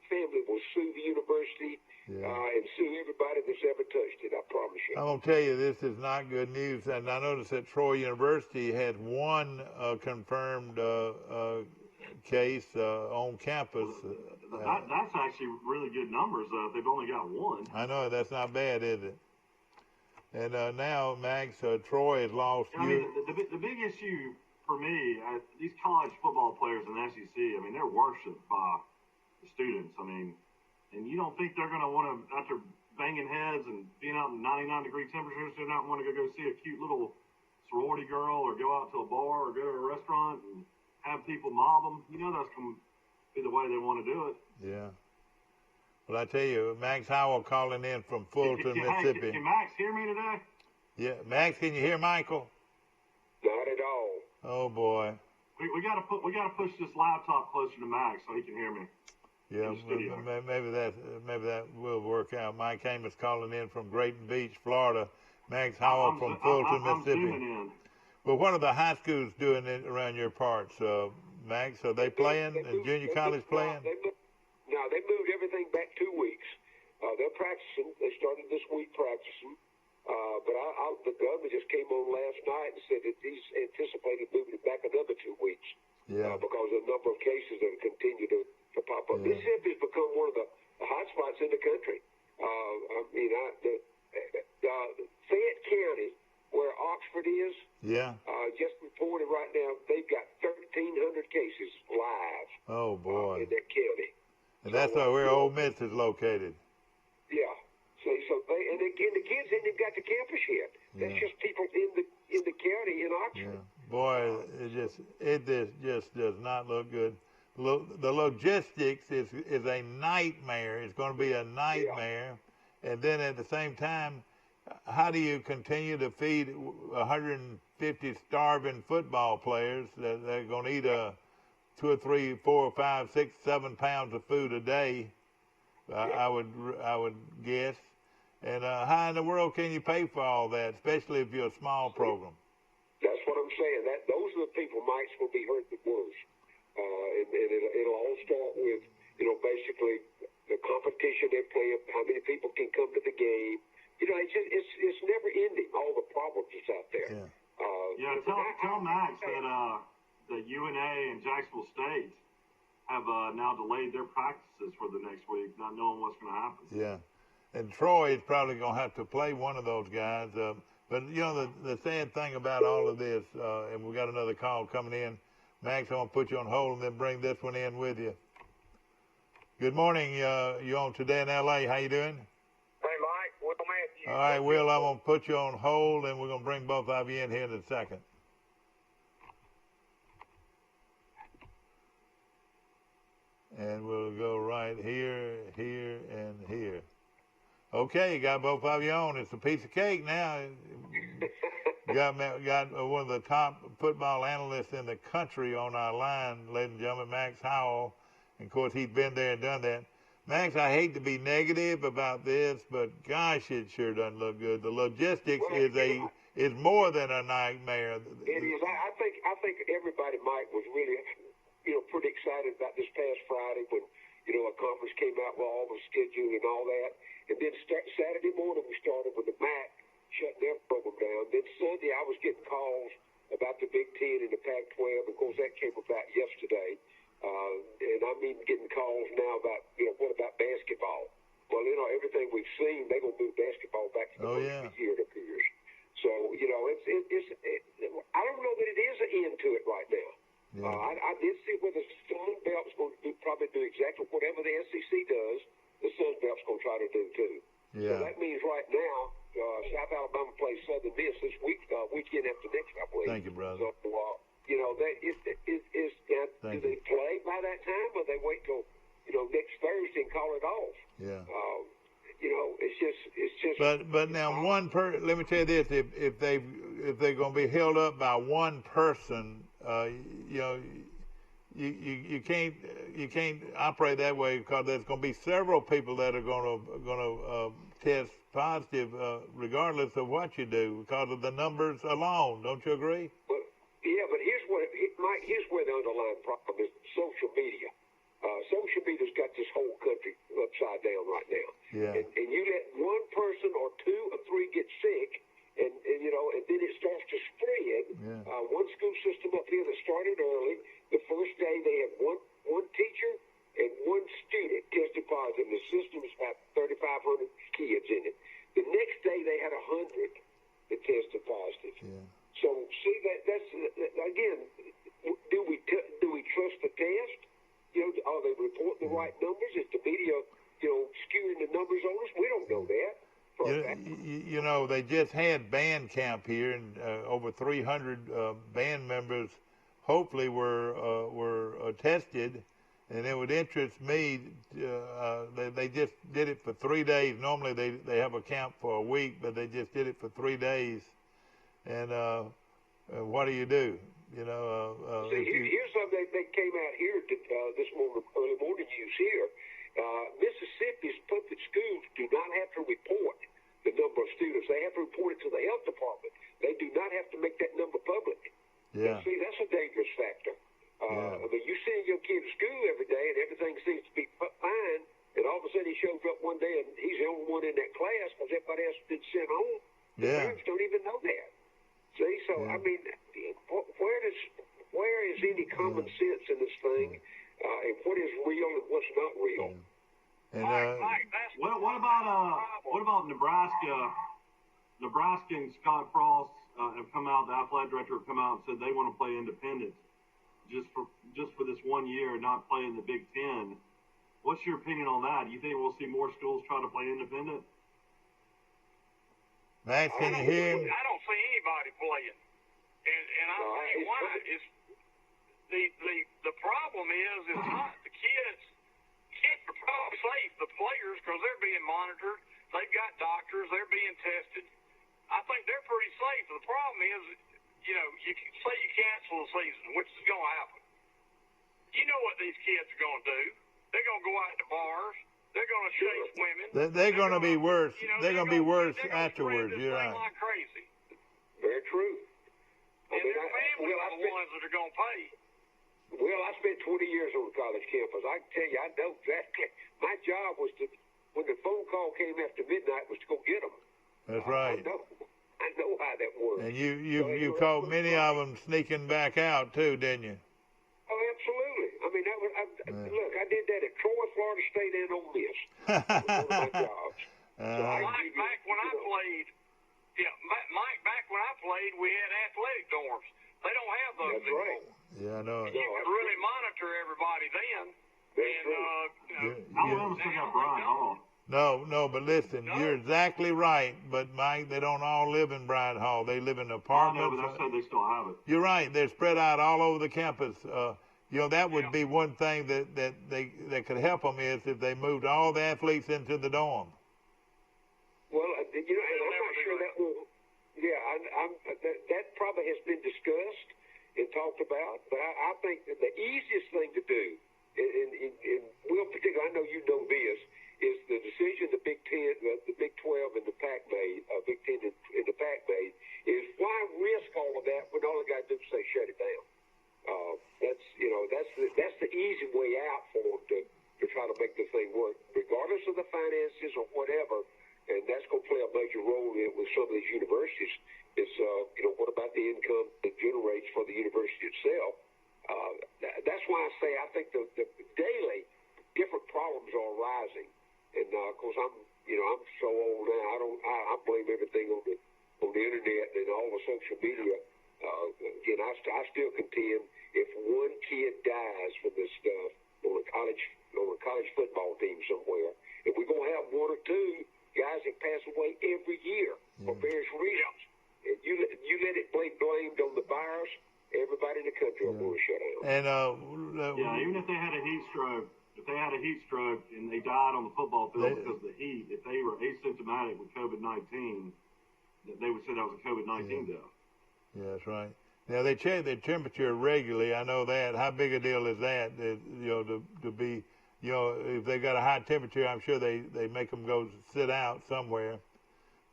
family will sue the university and sue everybody that's ever touched it, I promise you. I'm going to tell you, this is not good news. And I noticed that Troy University had one confirmed case on campus. That's actually really good numbers. They've only got one. I know, that's not bad, is it? And now, Max, Troy has lost. I mean, the big issue for me, these college football players in the SEC, I mean, they're worshipped by the students. I mean, and you don't think they're going to want to, after banging heads and being out in 99-degree temperatures, they're not want to go see a cute little sorority girl or go out to a bar or go to a restaurant and have people mob them. That's going to be the way they want to do it. Yeah. Well, I tell you, Max Howell calling in from Fulton, Mississippi. Can Max hear me today? Yeah. Max, can you hear Michael? Not at all. Oh, boy. We got to push this laptop closer to Max so he can hear me. Yeah, maybe that will work out. Mike Amos calling in from Grayton Beach, Florida. Max Howell from Fulton, Mississippi. Well, what are the high schools doing around your parts, Max? Are they playing? Is junior college playing? No, they moved everything back 2 weeks. They're practicing. They started this week practicing. But the governor just came on last night and said that he's anticipated moving it back another 2 weeks. Yeah. Because of the number of cases that continue to pop up. Yeah. Mississippi has become one of the hot spots in the country. Fayette County, where Oxford is, just reported right now they've got 1,300 cases live. Oh, boy. In that county. And that's where Ole Miss is located. Yeah. So the kids ain't even got the campus yet. That's just people in the county in Oxford. Yeah. Boy, it just does not look good. The logistics is a nightmare. It's going to be a nightmare. Yeah. And then at the same time, how do you continue to feed 150 starving football players that they're going to eat 2 or 3, 4, 5, 6, 7 pounds of food a day? I would guess. And how in the world can you pay for all that, especially if you're a small program? That's what I'm saying. Those are the people Mike's will be hurt the worst. And it'll all start with, basically the competition they're playing, how many people can come to the game. It's never ending, all the problems that's out there. Yeah. Tell Max that UNA and Jacksonville State have now delayed their practices for the next week, not knowing what's going to happen. Yeah. And Troy is probably going to have to play one of those guys. But, the sad thing about all of this, and we got another call coming in. Max, I'm going to put you on hold and then bring this one in with you. Good morning. You on Today in L.A. How you doing? Hey, Mike. Will Matthews. All right, Will, I'm going to put you on hold, and we're going to bring both of you in here in a second. And we'll go right here, here, and here. Okay, got both of you on. It's a piece of cake now. got one of the top football analysts in the country on our line, ladies and gentlemen, Max Howell. And, of course, he's been there and done that. Max, I hate to be negative about this, but, gosh, it sure doesn't look good. The logistics is more than a nightmare. It is. I think everybody, Mike, was really, pretty excited about this past Friday when, a conference came out with all the schedule and all that. And then Saturday morning we started with the MAC shutting their program down. Then Sunday I was getting calls about the Big Ten and the Pac-12. Of course, that came about yesterday. And I'm even getting calls now about, what about basketball? Well, everything we've seen, they're going to move basketball back to the first year, it appears. So, I don't know that it is an end to it right now. Yeah. I did see where the Sun Belt's going to probably do exactly whatever the SEC does, the Sun Belt's going to try to do too. Yeah. So that means right now, South Alabama plays Southern Miss this weekend after next, I believe. Thank you, brother. So, do they play by that time, or they wait till next Thursday and call it off? Yeah. It's just. But now let me tell you this: if they're going to be held up by one person, you can't operate that way because there's going to be several people that are going to test positive regardless of what you do because of the numbers alone. Don't you agree? Well, yeah, but Mike, here's where the underlying problem is: social media. Social media's got this whole country upside down right now. Yeah. And you let one person or two or three get sick, and then it starts to spread. Yeah. One school system up here that started early, the first day they had one teacher and one student tested positive. The system is about 3,500 kids in it. The next day they had 100 that tested positive. Yeah. So see that's again, do we trust the test? Are they reporting the right numbers? Is the media, skewing the numbers on us? We don't know that. They just had band camp here, and over 300 band members hopefully were tested. And it would interest me. They just did it for 3 days. Normally they have a camp for a week, but they just did it for 3 days. And what do you do? Here's something that came out here this morning, early morning news here. Mississippi's public schools do not have to report the number of students. They have to report it to the health department. They do not have to make that number public. Yeah. And see, that's a dangerous factor. I mean, you send your kid to school every day and everything seems to be fine, and all of a sudden he shows up one day and he's the only one in that class because everybody else has been sent home. The parents don't even know that. See, so I mean, where is any common sense in this thing, and what is real and what's not real? And, what about Nebraska? Nebraska and Scott Frost have come out. The athletic director have come out and said they want to play independent, just for this 1 year, not play in the Big Ten. What's your opinion on that? Do you think we'll see more schools try to play independent? Max, can you hear him? I don't see anybody playing, and I'll tell you why. It's the problem is not the kids. Kids are probably safe. The players, because they're being monitored, they've got doctors, they're being tested. I think they're pretty safe. The problem is, you can say you cancel the season, which is going to happen. You know what these kids are going to do? They're going to go out to bars. They're going to chase women. They're going to be worse. They're going to be worse afterwards. You're right. Like crazy. Very true. And their families are the ones that are going to pay. Well, I spent 20 years on the college campus. I can tell you, I know exactly. My job was when the phone call came after midnight, was to go get them. That's right. I know how that works. And you caught many of them sneaking back out too, didn't you? Oh, absolutely. I mean, look, I did that at Troy, Florida State, and Ole Miss. One of my jobs. Mike, back when I played, we had athletic dorms. They don't have those That's anymore. right. Yeah, I know. You could really monitor everybody then. Alabama still got Brian Hall. No, but listen, you're exactly right. But Mike, they don't all live in Bryant Hall. They live in apartments. I know, but I said they still have it. You're right. They're spread out all over the campus. That would be one thing that could help them is if they moved all the athletes into the dorm. Well, and I'm not sure that will. Yeah, that probably has been discussed and talked about. But I think that the easiest thing to do, in Will particularly, I know you know this, is the decision the Big 10, the Big 12, and the Pac made, Big 10 and the Pac made, is why risk all of that when all they got to do is say shut it down. That's the easy way out for them to try to make the thing work, regardless of the finances or whatever. And that's going to play a major role in with some of these universities. Is what about the income it generates for the university itself? That's why I say I think the daily different problems are arising. And of course I'm so old now. I blame everything on the internet and all the social media. Again, I still contend if one kid dies from this stuff on a college football team somewhere, if we're gonna have one or two guys that pass away every year for various reasons, and you let it be blamed on the virus, everybody in the country will go to shut down. And even if they had a heat stroke, and they died on the football field because of the heat, if they were asymptomatic with COVID-19, they would say that was a COVID-19 death. Yeah, that's right. Now they check their temperature regularly. I know that. How big a deal is that? To be, if they got a high temperature, I'm sure they make them go sit out somewhere.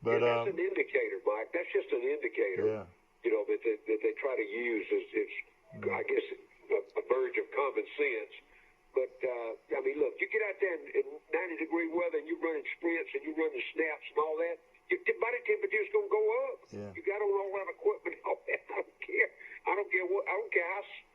But that's an indicator, Mike. That's just an indicator. Yeah. That they try to use as I guess a verge of common sense. But I mean, look, you get out there in 90-degree weather and you're running sprints and you're running snaps and all that. Your body temperature is going to go up. Yeah. You got on all that equipment, all that. I don't care. I don't care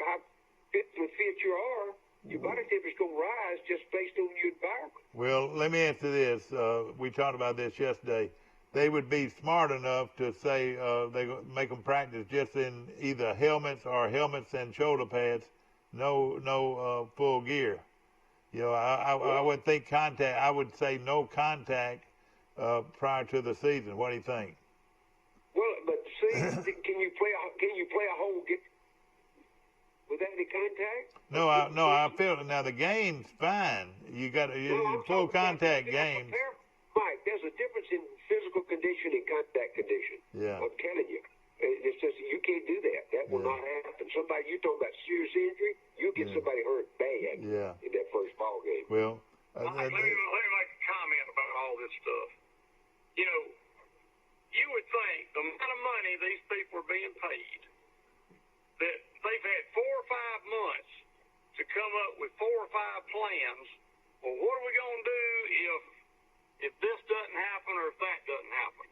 how fit you are. Your body temperature is going to rise just based on your environment. Well, let me answer this. We talked about this yesterday. They would be smart enough to say they make them practice just in either helmets or helmets and shoulder pads, no full gear. I would think contact. I would say no contact prior to the season. What do you think? Well, but see, can you play a whole game without any contact? No, I feel it. Now the game's fine. You got full contact games. Mike, there's a difference in physical condition and contact condition. Yeah. I'm telling you. It's just, you can't do that. That will not happen. You're talking about serious injury, you get somebody hurt bad in that first ball game. Well, let me make a comment about all this stuff. You would think the amount of money these people are being paid, that they've had 4 or 5 months to come up with 4 or 5 plans. Well, what are we going to do if this doesn't happen or if that doesn't happen?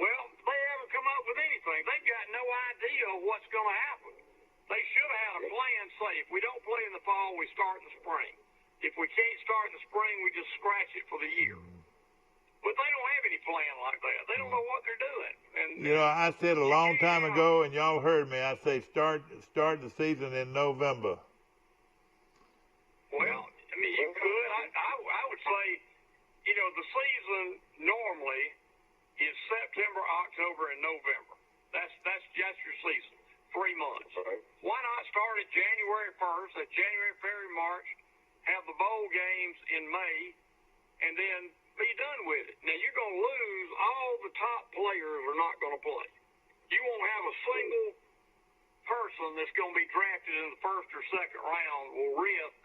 Well, they haven't come up with anything. They've got no idea what's going to happen. They should have had a plan, say, if we don't play in the fall, we start in the spring. If we can't start in the spring, we just scratch it for the year. But they don't have any plan like that. They don't know what they're doing. And I said a long time ago, and y'all heard me, I say start the season in November. Well, I mean, you could. I would say, the season normally is September, October, and November. That's just your season, 3 months. Right. Why not start at January 1st, at January, February, March, have the bowl games in May, and then be done with it? Now, you're going to lose. All the top players are not going to play. You won't have a single person that's going to be drafted in the first or second round will risk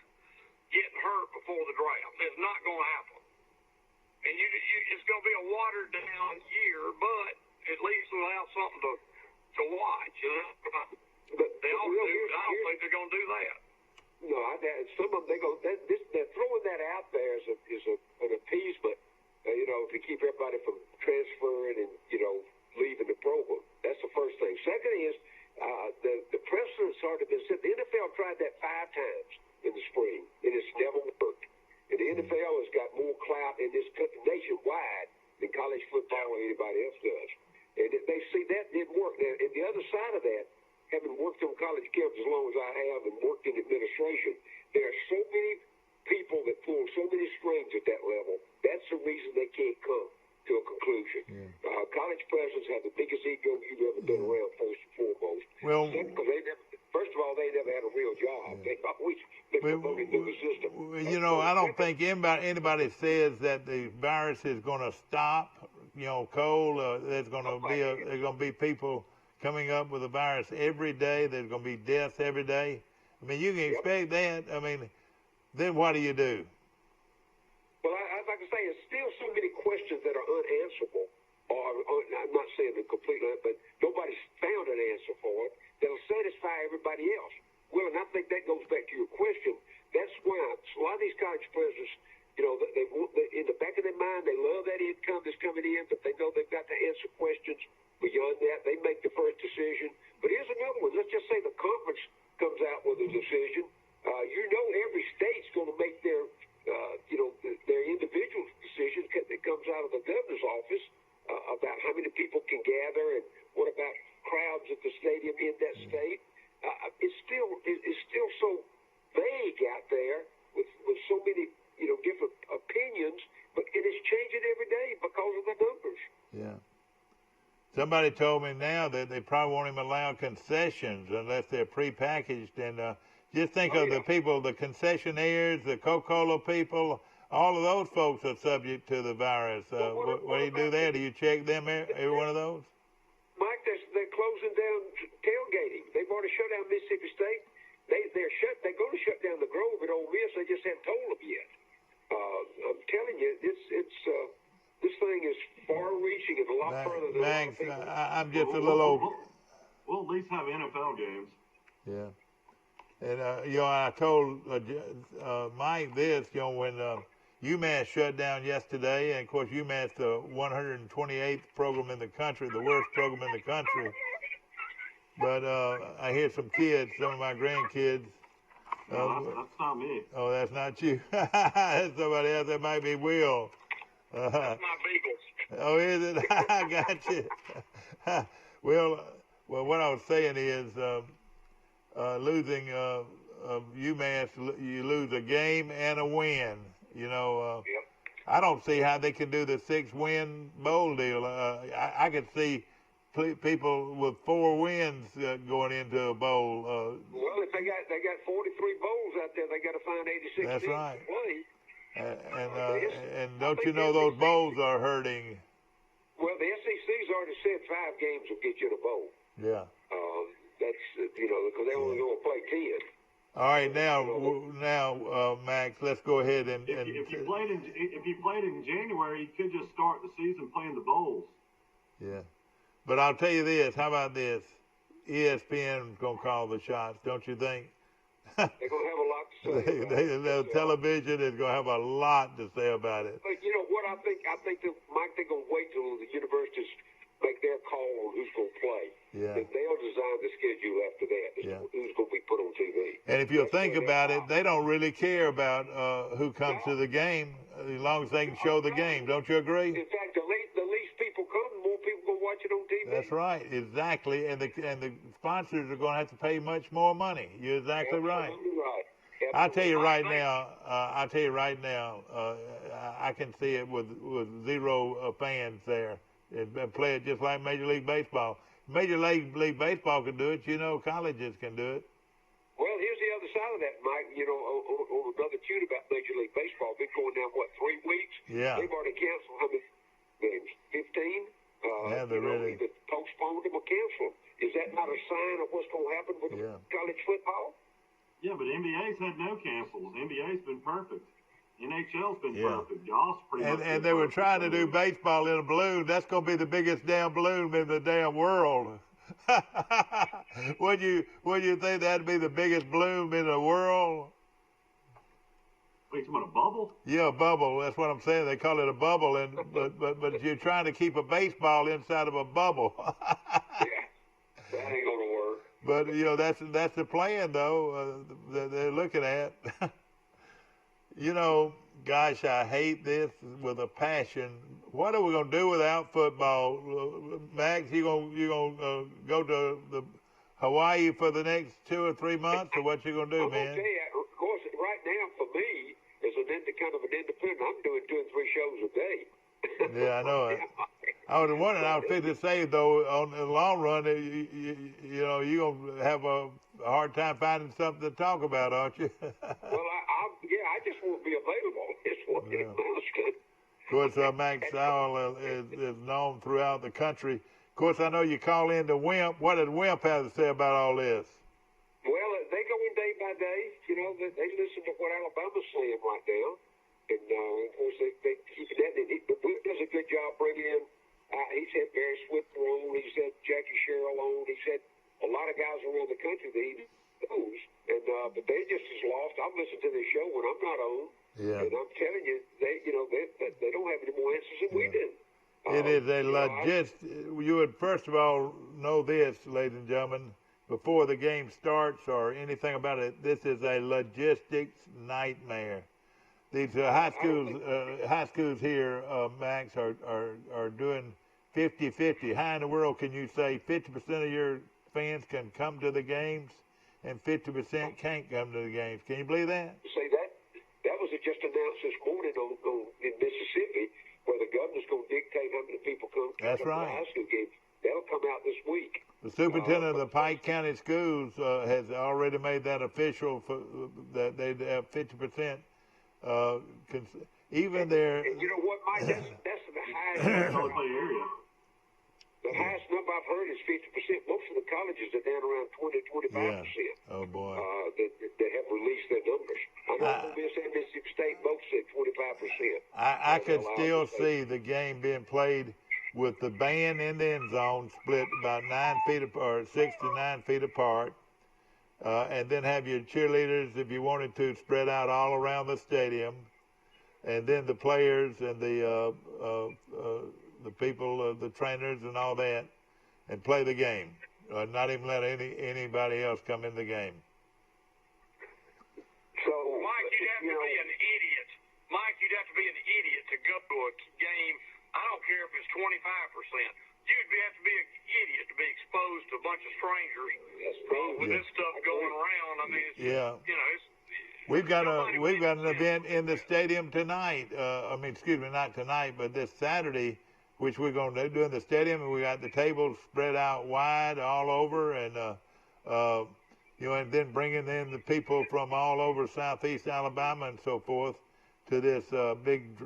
getting hurt before the draft. It's not going to happen. And it's going to be a watered-down year, but at least we'll have something to watch. But I don't think they're going to do that. No, some of them they're throwing that out there as an appeasement, to keep everybody from transferring and leaving the program. That's the first thing. Second is the precedent's already been set. The NFL tried that 5 times in the spring, and it's never worked. And the NFL has got more clout in this country nationwide than college football or anybody else does. And they see that didn't work. Now, and the other side of that, having worked on college camps as long as I have and worked in administration, there are so many people that pull so many strings at that level. That's the reason they can't come to a conclusion. College presidents have the biggest ego you've ever been around, first and foremost. Well, first of all, they never had a real job. They've always been promoted through the system. I don't think anybody says that the virus is going to stop. Cole, there's going to be people coming up with the virus every day. There's going to be deaths every day. I mean, you can expect that. I mean, then what do you do? Well, like I say, there's still so many questions that are unanswerable. Or I'm not saying they're completely, but nobody's found an answer for it that'll satisfy everybody else. Well, and I think that goes back to your question. That's why a lot of these college presidents, they in the back of their mind, they love that income that's coming in, but they know they've got to answer questions. Beyond that, they make the first decision. But here's another one. Let's just say the conference comes out with a decision. Every state's going to make their individual decision that comes out of the governor's office about how many people can gather and what about crowds at the stadium in that state. It's still so vague out there with so many different opinions, but it is changing every day because of the numbers. Yeah. Somebody told me now that they probably won't even allow concessions unless they're prepackaged. And just think of the people, the concessionaires, the Coca-Cola people, all of those folks are subject to the virus. What do you do there? Do you check them, every one of those? Mike, they're closing down tailgating. They've already shut down Mississippi State. They're going to shut down the Grove at Ole Miss. They just haven't told them yet. I'm telling you, this thing is far-reaching and a lot further than Max, a lot of people. I'm just a little old. We'll at least have NFL games. Yeah. And, I told Mike this, when UMass shut down yesterday, and, of course, UMass the 128th program in the country, the worst program in the country. But I hear some kids, some of my grandkids. No, that's not me. Oh, that's not you. That's somebody else. That might be Will. That's my Beagles. Oh, is it? I got you. Well, what I was saying is losing UMass, you lose a game and a win. Yep. I don't see how they can do the 6-win bowl deal. I could see people with 4 wins going into a bowl. Well, if they got 43 bowls out there, they got to find 86 That's teams right. to play. And don't you know those bowls are hurting? Well, the SEC's already said 5 games will get you in a bowl. Yeah. That's because they only going to play 10. All right, now, Max, let's go ahead and. If you played in January, you could just start the season playing the bowls. Yeah, but I'll tell you this. How about this? ESPN's gonna call the shots, don't you think? They're gonna have a lot to say. The television is gonna have a lot to say about it. But you know what I think? I think that they're gonna wait till the universities make their call on who's gonna play. Yeah. They'll design the schedule after that. Who's going to be put on TV. And if you think about it, they don't really care about who comes to the game as long as they can show the game. Don't you agree? In fact, the least people come, the more people go watch it on TV. That's right, exactly. And the sponsors are going to have to pay much more money. You're exactly right. Right. I'll tell you right now. I can see it with 0 fans there and play it just like Major League Baseball. Major League Baseball can do it. Colleges can do it. Well, here's the other side of that, Mike. On another tune about Major League Baseball, been going now, 3 weeks? Yeah. They've already canceled how many games? 15? They're really. Either postponed them or canceled them. Is that not a sign of what's going to happen with college football? Yeah, but NBA's had no cancels. NBA's been perfect. NHL's been perfect. Y'all's pretty much. And they were trying to do baseball in a balloon. That's going to be the biggest damn balloon in the damn world. Would you think that'd be the biggest balloon in the world? Wait, you want a bubble? Yeah, a bubble. That's what I'm saying. They call it a bubble, but you're trying to keep a baseball inside of a bubble. Yeah, that ain't gonna work. But that's the plan though that they're looking at. Gosh, I hate this with a passion. What are we gonna do without football, Max? You gonna go to the Hawaii for the next 2 or 3 months, or what you gonna do, man? I'm gonna tell you, of course, right now for me, as kind of an independent, I'm doing 2 and 3 shows a day. Yeah, I know it. I was wondering. I was fixing to say though, on the long run, you're gonna have a hard time finding something to talk about, aren't you? Well, I just won't be available. Of course, Max Sowell is known throughout the country. Of course, I know you call in to Wimp. What did Wimp have to say about all this? Well, they go in day by day. They listen to what Alabama's saying right now. And, of course, they keep that. Wimp does a good job bringing in. He's had Barry Swift on. He's had Jackie Sherrill on. He's had a lot of guys around the country that he knows. And, but they just as lost. I've listened to this show when I'm not on. Yeah. And I'm telling you, they don't have any more answers than we do. It is a you would first of all know this, ladies and gentlemen, before the game starts or anything about it. This is a logistics nightmare. These high schools here, Max, are doing 50-50. How in the world can you say 50% of your fans can come to the games and 50% can't come to the games? Can you believe that? See that? That was just announced this morning in Mississippi, where the governor's going to dictate how many people come to the high school games. That'll come out this week. The superintendent of the Pike County Schools has already made that official that they have 50%. Even there. And you know what, Mike? That's the highest number. The highest number I've heard is 50%. Most of the colleges are down around 20-25%. Yeah. Oh boy. That have released their numbers. I know Ole Miss and Mississippi State both said 25%. I could still see the game being played with the band in the end zone split about 9 feet apart, 6 to 9 feet apart, and then have your cheerleaders, if you wanted to, spread out all around the stadium, and then the players and the people, the trainers and all that, and play the game. Not even let anybody else come in the game. So, Mike, you'd have to be an idiot. Mike, you'd have to be an idiot to go to a game. I don't care if it's 25%. You'd have to be an idiot to be exposed to a bunch of strangers with this stuff going around. I mean, it's, you know, it's. We've got an event in the stadium tonight. Excuse me, not tonight, but this Saturday, which we're going to do in the stadium, and we got the tables spread out wide all over, and and then bringing in the people from all over Southeast Alabama and so forth to this big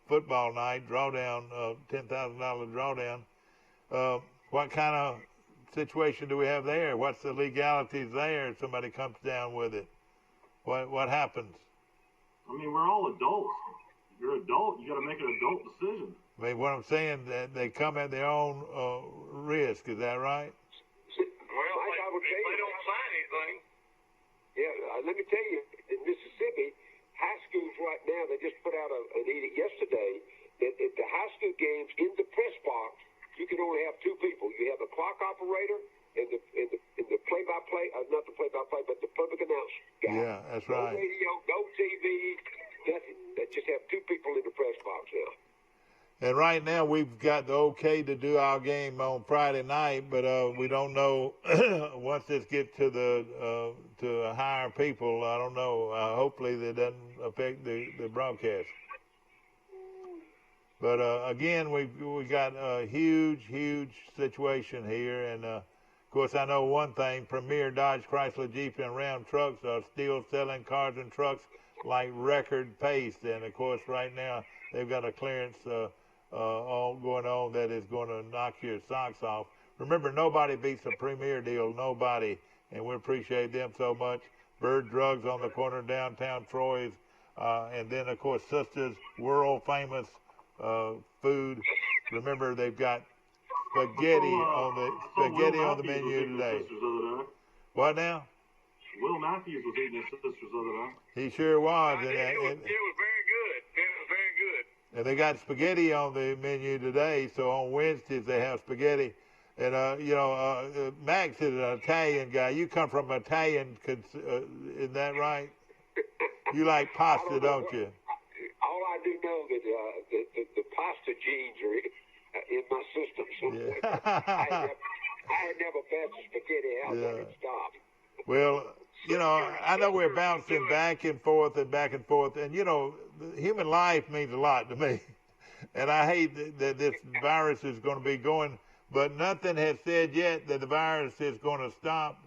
football night drawdown, $10,000 drawdown. What kind of situation do we have there? What's the legalities there if somebody comes down with it? What happens? I mean, we're all adults. If you're an adult, you got to make an adult decision. I mean, what I'm saying, that they come at their own risk. Is that right? Well, they don't sign anything. Yeah, let me tell you, in Mississippi, high schools right now, they just put out an edict yesterday that at the high school games in the press box, you can only have two people. You have the clock operator and the play-by-play, not the play-by-play, but the public announcer guy. Yeah, that's right. No radio, no TV, nothing. They just have two people in the press box now. And right now we've got the okay to do our game on Friday night, but we don't know once this gets to to higher people. I don't know. Hopefully that doesn't affect the broadcast. But again, we got a huge situation here, and of course I know one thing: Premier Dodge, Chrysler, Jeep, and Ram trucks are still selling cars and trucks like record pace, and of course right now they've got a clearance all going on that is going to knock your socks off. Remember, nobody beats a Premier deal, nobody, and we appreciate them so much. Bird Drugs on the corner of downtown Troy's, and then of course Sisters, world famous food. Remember, they've got spaghetti on the menu today. What now? Will Matthews was eating his Sisters the other day. He sure was. It was very good. It was very good. And they got spaghetti on the menu today, so on Wednesdays they have spaghetti. And, Max is an Italian guy. You come from Italian, isn't that right? You like pasta, don't you? All I do know that the pasta genes are in my system somewhere. Yeah. I had never passed spaghetti out and stopped. Well, I know we're bouncing back and forth, and human life means a lot to me. And I hate that this virus is going to be going, but nothing has said yet that the virus is going to stop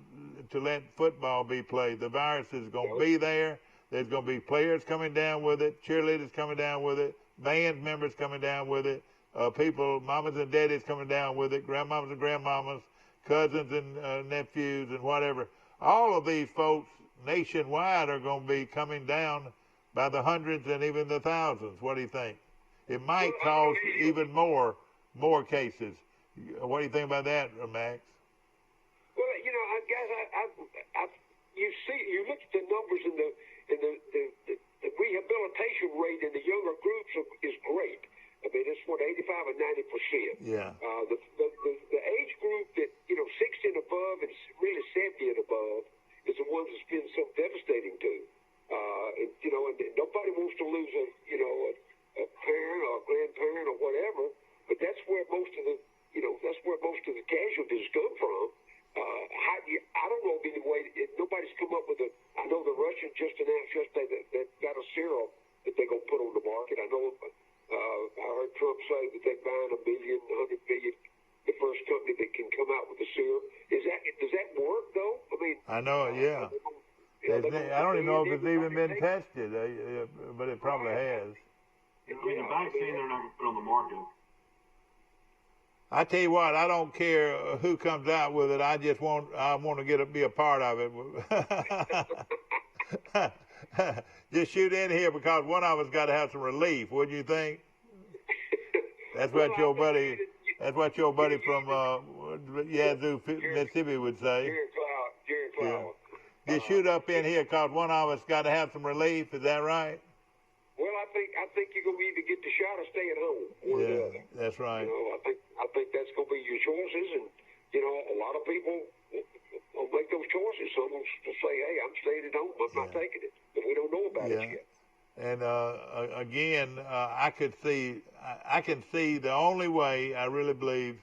to let football be played. The virus is going to be there. There's going to be players coming down with it, cheerleaders coming down with it, band members coming down with it, people, mamas and daddies coming down with it, grandmamas and grandmamas, cousins and nephews and whatever. All of these folks nationwide are going to be coming down by the hundreds and even the thousands. What do you think? It might cause even more cases. What do you think about that, Max? Well, guys, you look at the numbers in the rehabilitation rate in the younger groups is great. I mean, it's 85 and 90%. Yeah. The age group that 60 and above and really 70 and above is the ones that's been so devastating to. And nobody wants to lose a parent or a grandparent or whatever, but that's where most of the casualties come from. I don't know of any way. Nobody's come up with I know the Russians just announced yesterday that got a serum that they're going to put on the market. I know. I heard Trump say that they're buying $100 billion, the first company that can come out with a serum. Does that work though? I mean, I know, yeah. I don't even know if it's even been tested, but it probably has. I mean, the vaccine they're not going to put on the market. I tell you what, I don't care who comes out with it. I want to be a part of it. Just shoot in here because one of us got to have some relief. Wouldn't you think? That's what your buddy. That's what your buddy from Yazoo, Mississippi would say. Jerry Cloud. Yeah. Just shoot up in here because one of us got to have some relief. Is that right? Well, I think you're gonna either get the shot or stay at home. Yeah, that's right. I think that's gonna be your choices, and a lot of people will make those choices. Some will say, "Hey, I'm staying at home. I'm not taking it," but we don't know about it yet. And again, I can see the only way. I really believe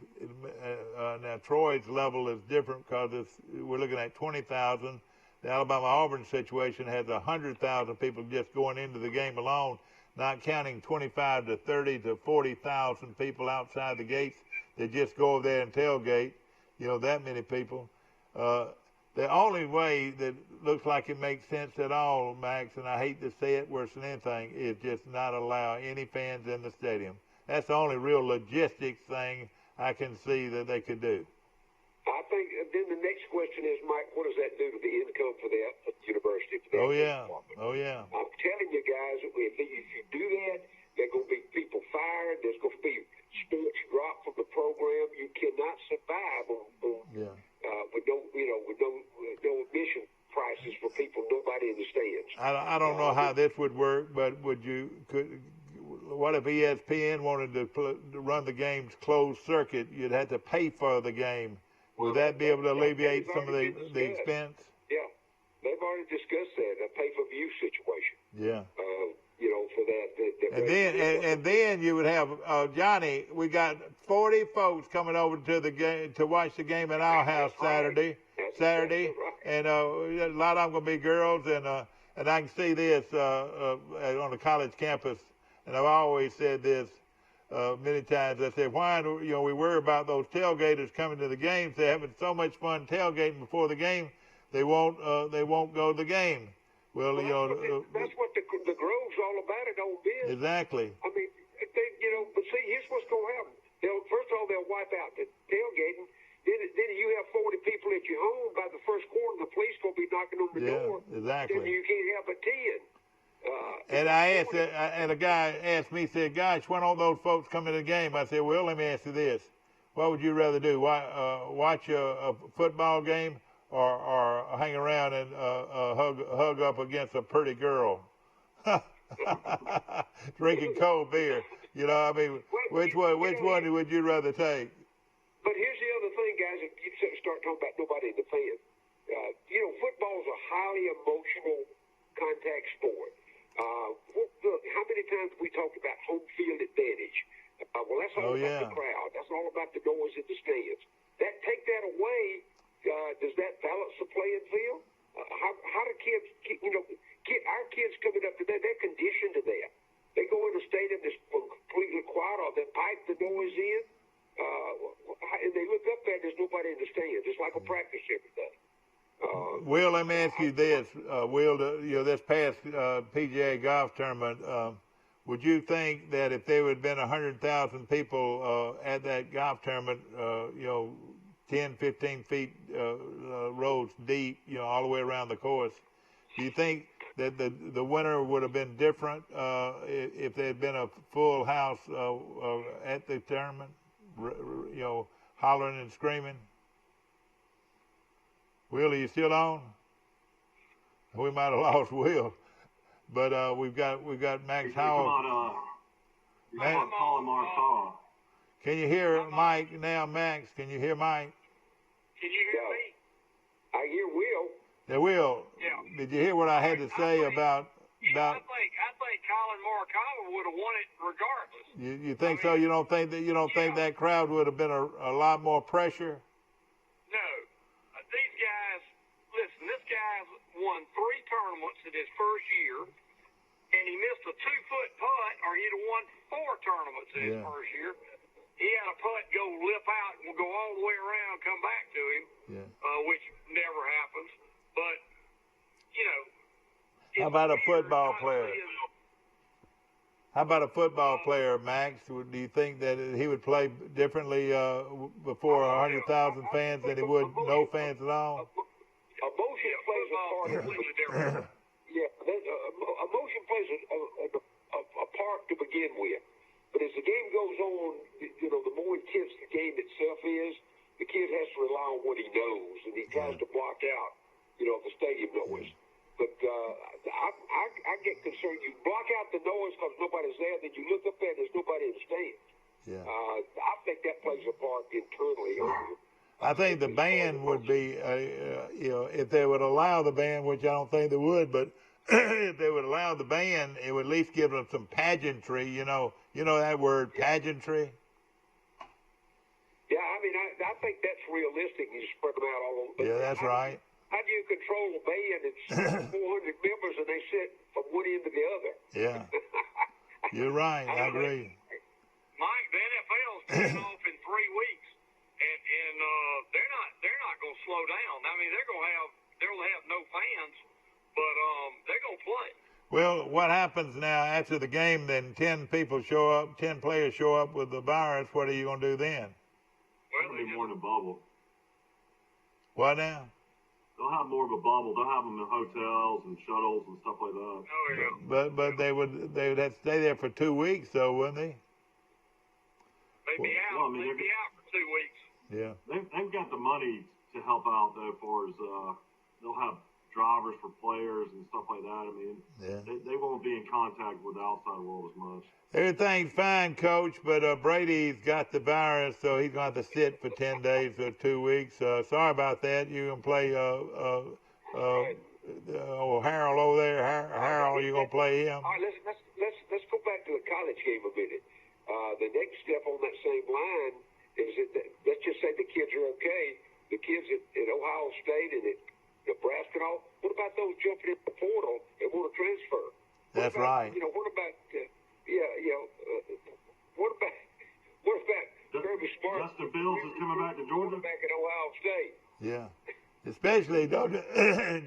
now Troy's level is different because we're looking at 20,000. The Alabama-Auburn situation has 100,000 people just going into the game alone, not counting 25 to 30 to 40,000 people outside the gates that just go over there and tailgate. That many people. The only way that looks like it makes sense at all, Max, and I hate to say it worse than anything, is just not allow any fans in the stadium. That's the only real logistics thing I can see that they could do. I think then the next question is, Mike, what does that do to the income for the university? Oh, yeah. I'm telling you guys, if you do that, there are going to be people fired. There's going to be sports dropped from the program. You cannot survive with no admission prices for people, nobody in the stands. I don't know how this would work, but what if ESPN wanted to run the games closed circuit? You'd have to pay for the game. Would that be able to alleviate some of the expense? Yeah, they've already discussed that, a pay-per-view situation. Yeah. For that. And then you would have Johnny. We got 40 folks coming over to the game to watch the game at our house Saturday, and a lot of them gonna be girls, and I can see this on the college campus, and I've always said this. Many times I said, why we worry about those tailgaters coming to the games? They're having so much fun tailgating before the game, they won't go to the game. Well, that's what the Grove's all about. It don't be. Exactly. I mean, but see, here's what's going to happen. First of all, they'll wipe out the tailgating. Then you have 40 people at your home. By the first quarter, the police going to be knocking on the door. Exactly. Then you can't have but 10. And and a guy asked me, said, "Gosh, why don't those folks come to the game?" I said, "Well, let me ask you this: what would you rather do? Watch a football game or hang around and hug up against a pretty girl, drinking cold beer? Which one would you rather take?" But here's the other thing, guys. If you start talking about nobody in the fans, football is a highly emotional contact sport. Look, how many times have we talked about home field advantage? Well, that's all about the crowd. That's all about the noise in the stands. Take that away. Does that balance the playing field? How do kids, our kids coming up to that, they're conditioned to that. They go in a stadium that's completely quiet, or they pipe the noise in, and they look up there, there's nobody in the stands. It's like a practice every day. Will, let me ask you this. Will, this past PGA golf tournament, would you think that if there would have been 100,000 people at that golf tournament, 10, 15 feet rows deep, all the way around the course, do you think that the winner would have been different if there had been a full house at the tournament, hollering and screaming? Will, are you still on? We might have lost Will, but we've got Max Howell. Can you hear Mike now, Max? Can you hear Mike? Can you hear me? I hear Will. Yeah, Will. Yeah. Did you hear what I had to say about? I think Colin Morikawa would have won it regardless. You think so? You don't think that crowd would have been a lot more pressure? No. These guys, listen, this guy's won 3 tournaments in his first year, and he missed a 2-foot putt, or he'd have won 4 tournaments in his first year. He had a putt go lip out and go all the way around and come back to him, which never happens. But, how about a football player? How about a football player, Max? Do you think that he would play differently before 100,000 fans than he would no fans at all? Emotion plays a part. Yeah, emotion plays a part to begin with. But as the game goes on, the more intense the game itself is, the kid has to rely on what he knows, and he tries to block out, the stadium noise. But I get concerned. You block out the noise because nobody's there, then you look up there and there's nobody in the stands. Yeah. I think that plays a part internally. I think the band would be, if they would allow the band, which I don't think they would, but if they would allow the band, it would at least give them some pageantry. You know that word, pageantry. Yeah, I mean, I think that's realistic. You spread them out all over. Yeah, that's right. How do you control a band that's 400 members and they sit from one end to the other? Yeah, you're right. I agree. Mike, the NFL's kicking off in 3 weeks, and they're not going to slow down. I mean, they'll have no fans, but they're going to play. Well, what happens now after the game? Then 10 players show up with the virus. What are you going to do then? Well, they'll be more in a bubble. What now? They'll have more of a bubble. They'll have them in hotels and shuttles and stuff like that. Oh yeah. But they would have to stay there for 2 weeks, though, wouldn't they? They'd be out. They'd be out for 2 weeks. Yeah. They've got the money to help out, though, as far as they'll have drivers for players and stuff like that. I mean, they won't be in contact with the outside world as much. Everything's fine, Coach, but Brady's got the virus, so he's going to have to sit for 10 days or 2 weeks. Sorry about that. You can play Harold over there. Harold, you going to play him? All right, let's go back to the college game a minute. The next step on that same line is that let's just say the kids are okay. The kids at Ohio State and at Nebraska and all. What about those jumping in the portal and want to transfer? That's right. What about what about Kirby Smart? Justin Fields is coming back to Georgia. Back at Ohio State. Yeah. Especially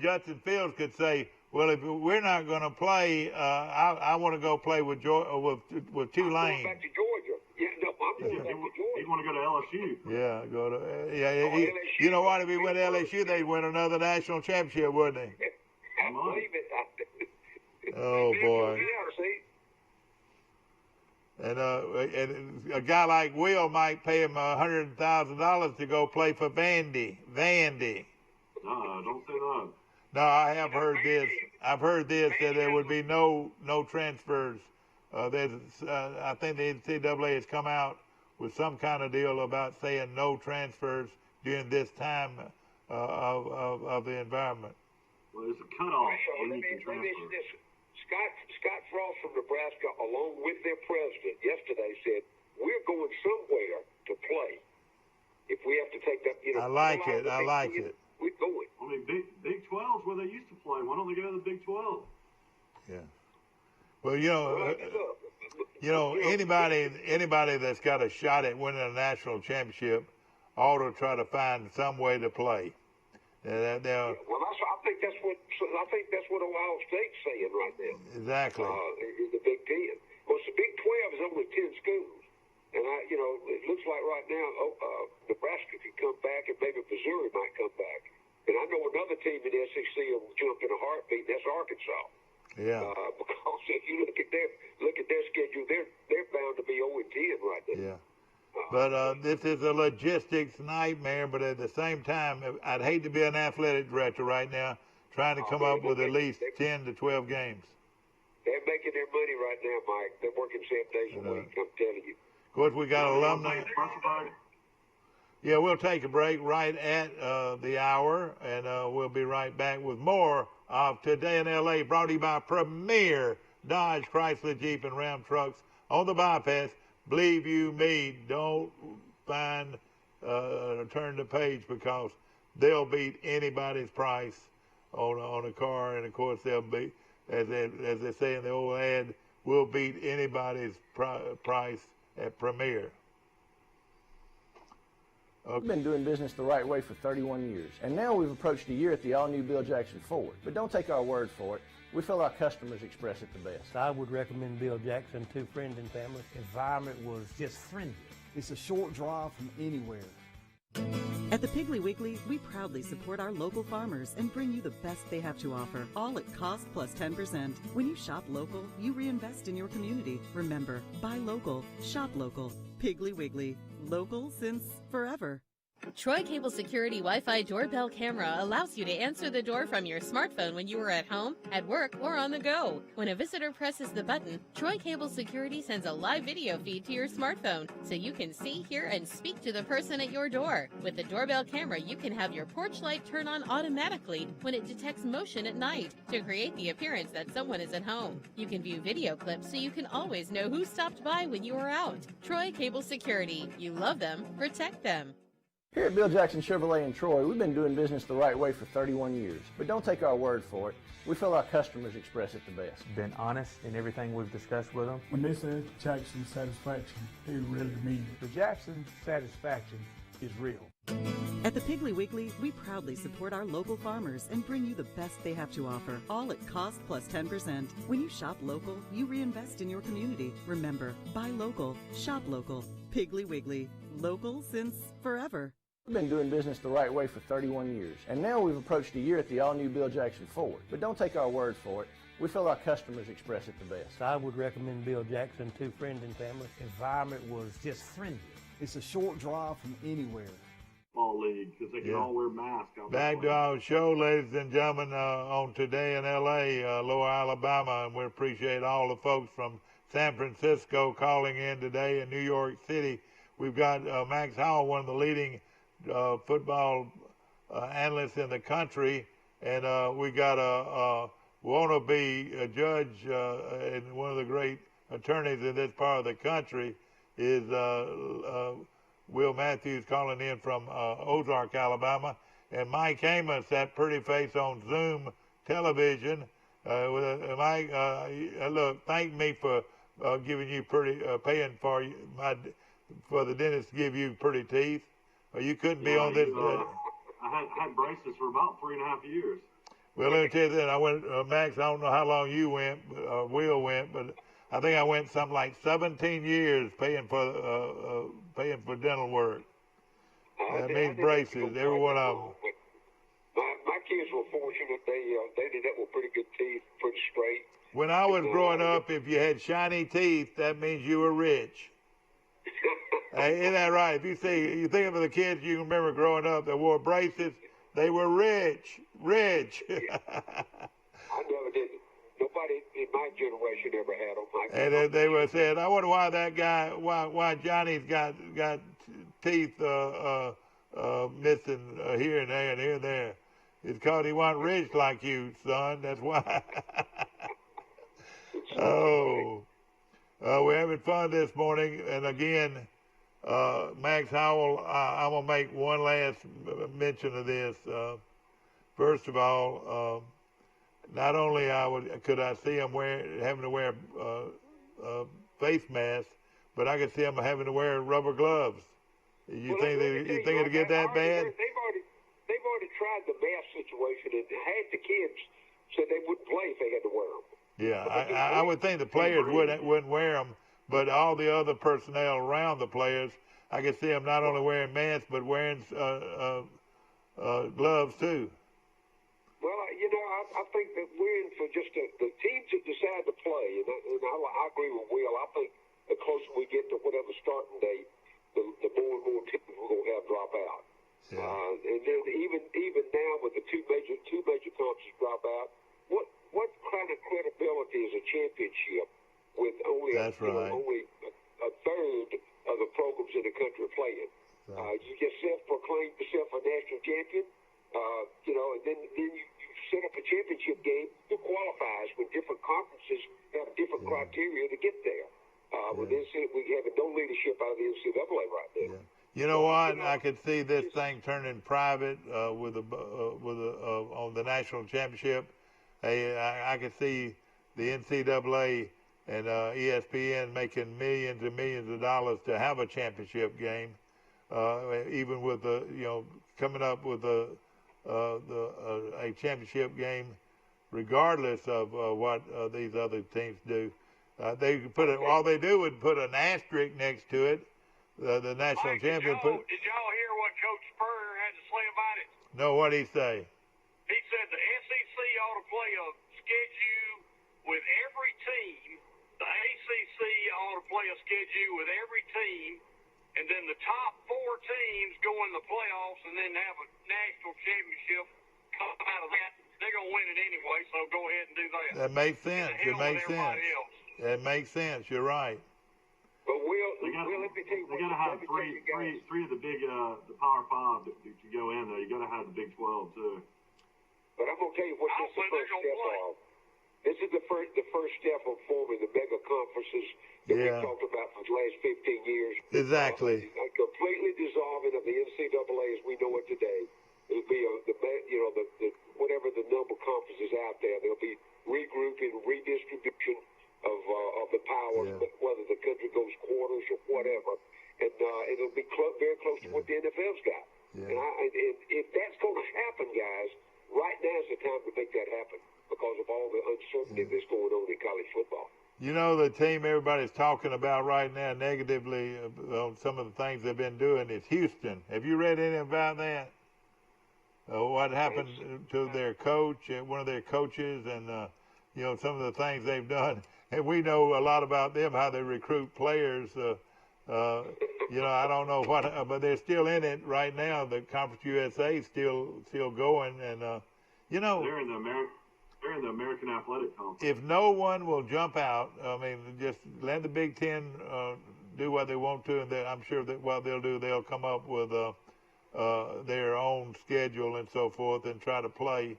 Justin Fields could say, well, if we're not going to play, I want to go play with Tulane. I'm going back to Georgia. Yeah, no, I'm going back to Georgia. He'd want to go to LSU. Yeah, go to you know what? If he went to LSU, they'd win another national championship, wouldn't they? I believe it. Oh boy. Yeah, see. And a guy like Will might pay him $100,000 to go play for Vandy. No, don't say that. No, I have heard this. I've heard this that there would be no transfers. I think the NCAA has come out with some kind of deal about saying no transfers during this time of the environment. Well, there's a cutoff when you can transfer. Scott Frost from Nebraska, along with their president, yesterday said, we're going somewhere to play. If we have to take that, I like it. We're going. I mean, Big 12's where they used to play. Why don't they go to the Big 12? Yeah. Well, anybody that's got a shot at winning a national championship ought to try to find some way to play. Well, I think that's what Ohio State's saying right now. Exactly. The Big 10. Well, the Big 12 is only 10 schools, and it looks like right now Nebraska could come back, and maybe Missouri might come back. And I know another team in the SEC will jump in a heartbeat. And that's Arkansas. Yeah. Because if you look at their schedule, they're bound to be 0-10 right now. Yeah. But this is a logistics nightmare. But at the same time, I'd hate to be an athletic director right now, trying to come up with at least 10 to 12 games. They're making their money right now, Mike. They're working 7 days a week. I'm telling you. Of course, we got alumni. Yeah, we'll take a break right at the hour, and we'll be right back with more of Today in L.A., brought to you by Premier Dodge, Chrysler, Jeep, and Ram trucks on the bypass. Believe you me, don't turn the page, because they'll beat anybody's price on a car, and of course they'll beat, as they say in the old ad, we'll beat anybody's price at Premier. We've been doing business the right way for 31 years, and now we've approached a year at the all-new Bill Jackson Ford. But don't take our word for it. We feel our customers express it the best. I would recommend Bill Jackson to friends and family. Environment was just friendly. It's a short drive from anywhere. At the Piggly Wiggly, we proudly support our local farmers and bring you the best they have to offer, all at cost plus 10%. When you shop local, you reinvest in your community. Remember, buy local, shop local. Piggly Wiggly, local since forever. Troy Cable Security Wi-Fi doorbell camera allows you to answer the door from your smartphone when you are at home, at work, or on the go. When a visitor presses the button, Troy Cable Security sends a live video feed to your smartphone so you can see, hear, and speak to the person at your door. With the doorbell camera, you can have your porch light turn on automatically when it detects motion at night to create the appearance that someone is at home. You can view video clips so you can always know who stopped by when you are out. Troy Cable Security. You love them, protect them. Here at Bill Jackson Chevrolet in Troy, we've been doing business the right way for 31 years. But don't take our word for it. We feel our customers express it the best. Been honest in everything we've discussed with them. When they say Jackson Satisfaction, they really mean it. The Jackson satisfaction is real. At the Piggly Wiggly, we proudly support our local farmers and bring you the best they have to offer, all at cost plus 10%. When you shop local, you reinvest in your community. Remember, buy local, shop local. Piggly Wiggly, local since forever. We've been doing business the right way for 31 years, and now we've approached a year at the all-new Bill Jackson Ford. But don't take our word for it. We feel our customers express it the best. I would recommend Bill Jackson to friends and family. Environment was just friendly. It's a short drive from anywhere. Ball league, because they can all wear masks. Back to our show, ladies and gentlemen, on Today in L.A., Lower Alabama, and we appreciate all the folks from San Francisco calling in today in New York City. We've got Max Howell, one of the leading football analysts in the country, and we got a wannabe judge and one of the great attorneys in this part of the country is Will Matthews calling in from Ozark, Alabama, and Mike Amos, that pretty face on Zoom television. Mike, look, thank me for giving you paying for the dentist to give you pretty teeth. You couldn't be on this. I had braces for about 3.5 years. Well, let me tell you this. I went, Max, I don't know how long you went, Will went, but I think I went something like 17 years paying for dental work. That means braces, every one of them. My kids were fortunate. They did that with pretty good teeth, pretty straight. When I was growing up, if you had shiny teeth, that means you were rich. Hey, isn't that right? If you think of the kids you remember growing up that wore braces, they were rich. I never did. Nobody in my generation ever had them. And they were saying, I wonder why that guy, why Johnny's got teeth missing here and there and here and there. It's because he wasn't rich like you, son. That's why. We're having fun this morning, and again, Max Howell, I'm going to make one last mention of this. First of all, not only could I see him having to wear face masks, but I could see him having to wear rubber gloves. You think it'll get that bad? They've already tried the mask situation, and half the kids said they wouldn't play if they had to wear them. Yeah, I would think the players wouldn't wear them, but all the other personnel around the players, I could see them not only wearing masks but wearing gloves too. Well, I think that we're in for just the teams that decide to play, and I agree with Will. I think the closer we get to whatever starting date, the more and more teams we're going to have drop out. Yeah. And then even now with the two major conferences drop out, what kind of credibility is a championship with only only a third of the programs in the country are playing? Right. You just self-proclaim yourself a national champion, and then you set up a championship game. Who qualifies when different conferences have different criteria to get there? With this, we have no leadership out of the NCAA right there. Yeah. You know what? I could see this thing turning private on the national championship. I could see the NCAA and ESPN making millions and millions of dollars to have a championship game. even with the coming up with a championship game, regardless of what these other teams do. They put it. All they do would put an asterisk next to it. The national champion. Did y'all hear what Coach Spurrier had to say about it? No, what did he say? He said the SEC ought to play a schedule with every team. The ACC ought to play a schedule with every team, and then the top 4 teams go in the playoffs, and then have a national championship come out of that. They're gonna win it anyway, so go ahead and do that. That makes sense. It makes sense. That makes sense. You're right. But they got to have three of the big the Power 5 to go in there. You got to have the Big 12 too. But I'm gonna tell you what this is the first step of. This is the first step of forming the mega conferences that we've talked about for the last 15 years. Exactly. A completely dissolving of the NCAA as we know it today. It'll be the whatever the number of conferences out there. There'll be regrouping, redistribution of the powers, whether the country goes quarters or whatever, and it'll be very close to what the NFL's got. Yeah. And if that's going to happen, guys, right now is the time to make that happen because of all the uncertainty that's going on in college football. You know, the team everybody's talking about right now negatively on some of the things they've been doing is Houston. Have you read anything about that? What happened to their coach, one of their coaches, and some of the things they've done. And we know a lot about them, how they recruit players. I don't know what, but they're still in it right now. The Conference USA is still going, and they're in the American Athletic Conference. If no one will jump out, I mean, just let the Big Ten do what they want to, and I'm sure that what they'll do, they'll come up with their own schedule and so forth and try to play.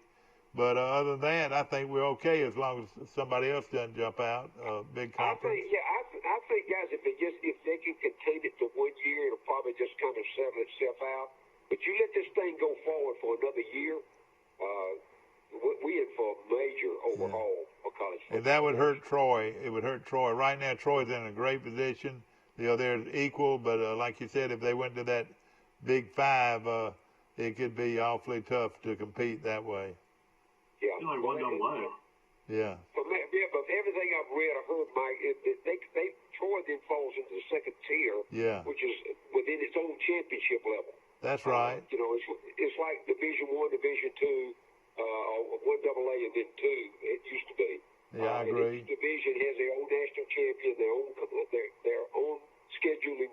But other than that, I think we're okay as long as somebody else doesn't jump out. Big conference. I think, guys, if they can contain it to 1 year, it'll probably just kind of settle itself out. But you let this thing go forward for another year, we in for a major overhaul of college football. And that would hurt Troy. It would hurt Troy. Right now, Troy's in a great position. They're equal, but like you said, if they went to that Big 5, it could be awfully tough to compete that way. Yeah. Like one AA. Yeah. But everything I've read, I heard, Mike, Troy then falls into the second tier, which is within its own championship level. That's right. It's like Division I, Division II, one AA, and then 2. It used to be. Yeah, I agree. Each division has their own national champion, their own scheduling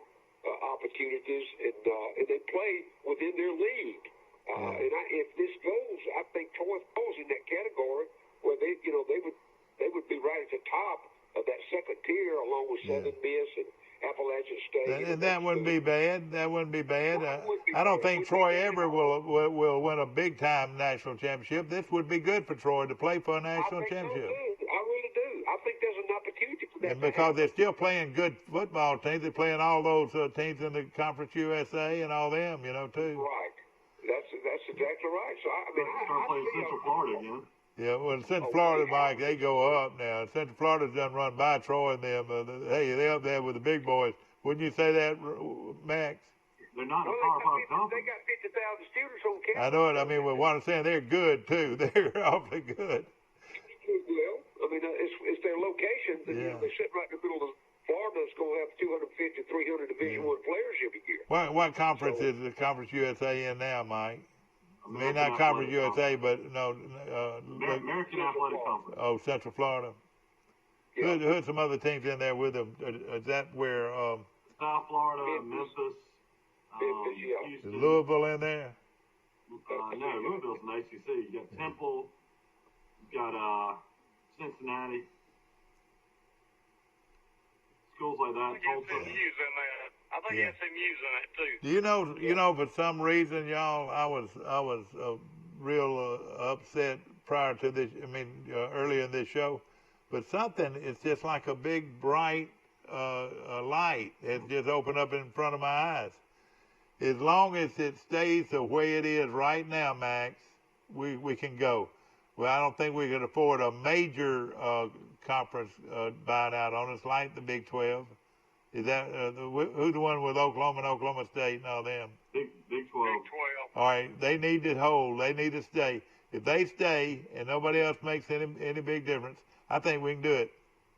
opportunities, and they play within their league. And if this goes, I think Troy falls in that category where they would be right at the top of that second tier, along with Southern Miss and Appalachian State. And that wouldn't be bad. That wouldn't be bad. I don't think Troy ever will win a big time national championship. This would be good for Troy to play for a national championship. I really do. I think there's an opportunity for that. And because they're still playing good football teams, they're playing all those teams in the Conference USA and all them, too. Right. That's exactly right. So start playing Central Florida again. Yeah, well, Central Florida, Mike, they go up now. Central Florida's done run by Troy and them. Hey, they're up there with the big boys. Wouldn't you say that, Max? They're not in a Power 5 conference. They got 50,000 students on campus. I know it. I mean, what I'm saying, they're good, too. They're awfully good. Well, I mean, it's their location. They sit right in the middle of Florida's going to have 250, 300 Division I players every year. What conference is the Conference USA in now, Mike? I mean, not Conference USA, but American Athletic Conference. Oh, Central Florida. Yeah. Who's some other teams in there with them? Is that where? South Florida, Memphis, Houston. Is Louisville in there? No, Louisville's an ACC. You got Temple. You got Cincinnati. Schools like that. I think SMU's in that too. Do you know, for some reason, y'all, I was real upset prior to this. I mean, earlier in this show, but something is just like a big bright light. It just opened up in front of my eyes. As long as it stays the way it is right now, Max, we can go. Well, I don't think we can afford a major conference buying out on us like the Big 12. Is that who's the one with Oklahoma and Oklahoma State and all them? Big 12. Big 12. All right, they need to hold. They need to stay. If they stay and nobody else makes any big difference, I think we can do it.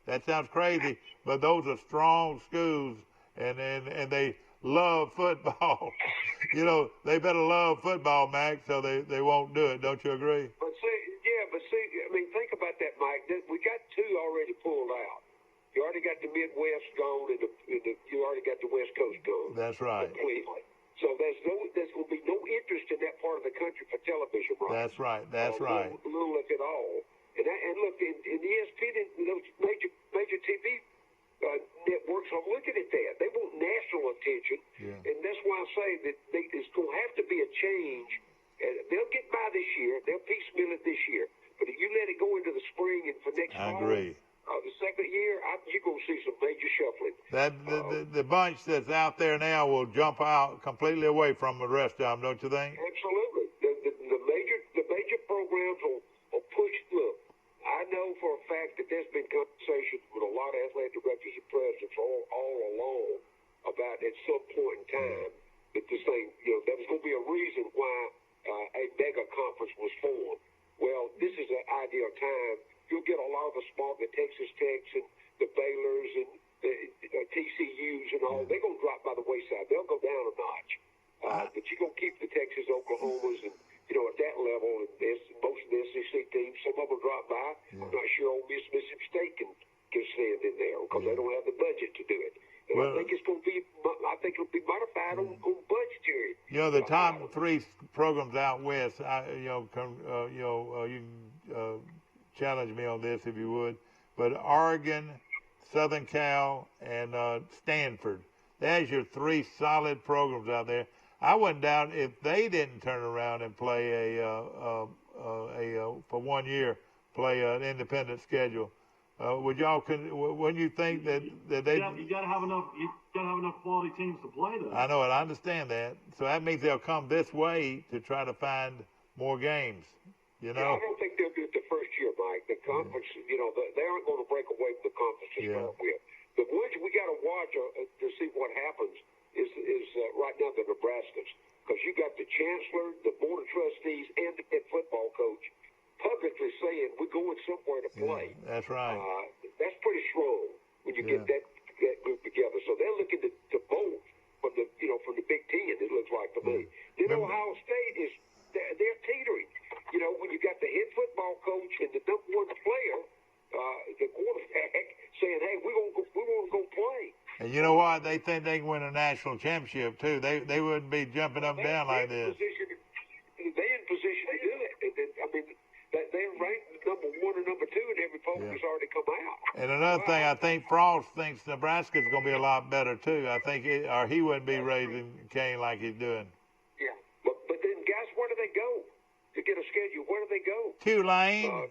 That sounds crazy, but those are strong schools, and they love football. You know, they better love football, Max, so they won't do it. Don't you agree? But see, I mean, think about that, Mike. We got two already pulled out. You already got the Midwest gone, and you already got the West Coast gone. That's right. Completely. So there's going to be no interest in that part of the country for television rights. That's right. That's right. Little if at all. And look, in ESPN, those major TV networks are looking at that. They want national attention, and that's why I say that it's going to have to be a change. And they'll get by this year. They'll piecemeal it this year. But if you let it go into the spring and for next fall, agree. The second year, you're going to see some major shuffling. The bunch that's out there now will jump out completely away from the rest of them, don't you think? Absolutely. The major programs will push. Look, I know for a fact that there's been conversations with a lot of athletic directors and presidents all along about at some point in time that this thing, there was going to be a reason why a mega conference was formed. Well, this is an ideal time. You'll get a lot of the small, the Texas Techs and the Baylors and the TCUs and all. They're going to drop by the wayside. They'll go down a notch. But you're going to keep the Texas, Oklahomas, and, at that level, and most of the SEC teams, some of them drop by. I'm not sure Ole Miss, Mississippi State can stand in there because they don't have the budget to do it. And I think it'll be modified on budgetary. The top three programs out west, you can challenge me on this if you would, but Oregon, Southern Cal, and Stanford. There's your three solid programs out there. I wouldn't doubt if they didn't turn around and play for 1 year, play an independent schedule. Wouldn't you think that they? You got to have enough quality teams to play though. I know it. I understand that. So that means they'll come this way to try to find more games. I don't think they'll do it the first year, Mike. The conference, they aren't going to break away from the conference to start with. The ones we got to watch to see what happens is right now the Nebraskas, because you got the chancellor, the board of trustees, and the head football coach publicly saying we're going somewhere to play. That's right. That's pretty strong when you get that group together. So they're looking to vote from the Big Ten. It looks like to me. Then Ohio State they're teetering. When you got the head football coach and the number one player, the quarterback, saying, "Hey, we want to go play." And you know what? They think they can win a national championship too. They wouldn't be jumping up and down like this. They're in position to do it. They're ranked number one or number two, and every poll has already come out. And another thing, I think Frost thinks Nebraska's going to be a lot better too. I think he wouldn't be raising Cain like he's doing. Yeah, but then guys, where do they go to get a schedule? Where do they go? Tulane,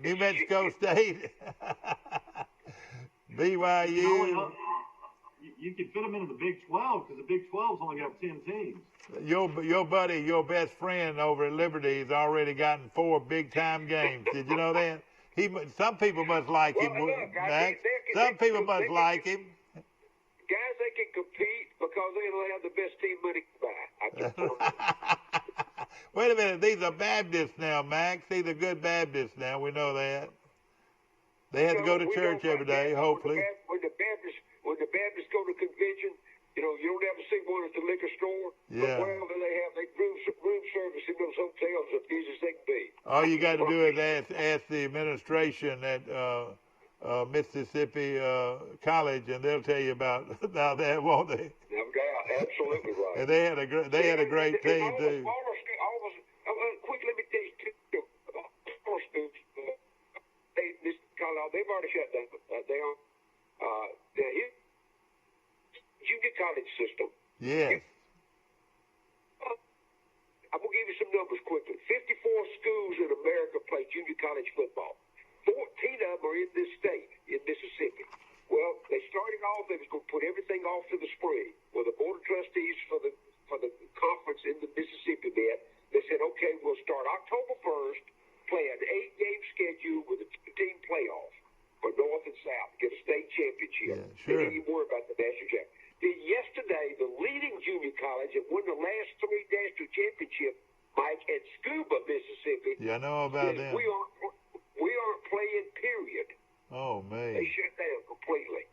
New Mexico State, BYU. You can fit them into the Big 12 because the Big 12's only got 10 teams. Your buddy, your best friend over at Liberty has already gotten 4 big-time games. Did you know that? Some people must like him, Max. Some people must like him. Guys, they can compete because they only have the best team money to buy. Wait a minute. These are Baptists now, Max. These are good Baptists now. We know that. They have to go to church every day, hopefully. When the Baptists go to convention, you don't ever see one at the liquor store. Yeah. But wherever they have, room service in those hotels as easy as they can be. All you got to do is ask the administration at Mississippi College, and they'll tell you about that, won't they? Yeah, absolutely right. And they had a great team too. Quick, let me tell you, they've already shut down. They are. Junior college system. Yes. I'm going to give you some numbers quickly. 54 schools in America play junior college football. 14 of them are in this state, in Mississippi. Well, they started off, they was going to put everything off to the spring. Well, the board of trustees for the conference in the Mississippi met, they said, okay, we'll start October 1st, play an 8-game schedule with a 2-team playoff for North and South, get a state championship. Yeah. Sure. They didn't even worry about the national championship. Yesterday, the leading junior college that won the last 3 national championships, Mike, at Scuba, Mississippi. Yeah, I know about them. We aren't playing, period. Oh, man. They shut down completely.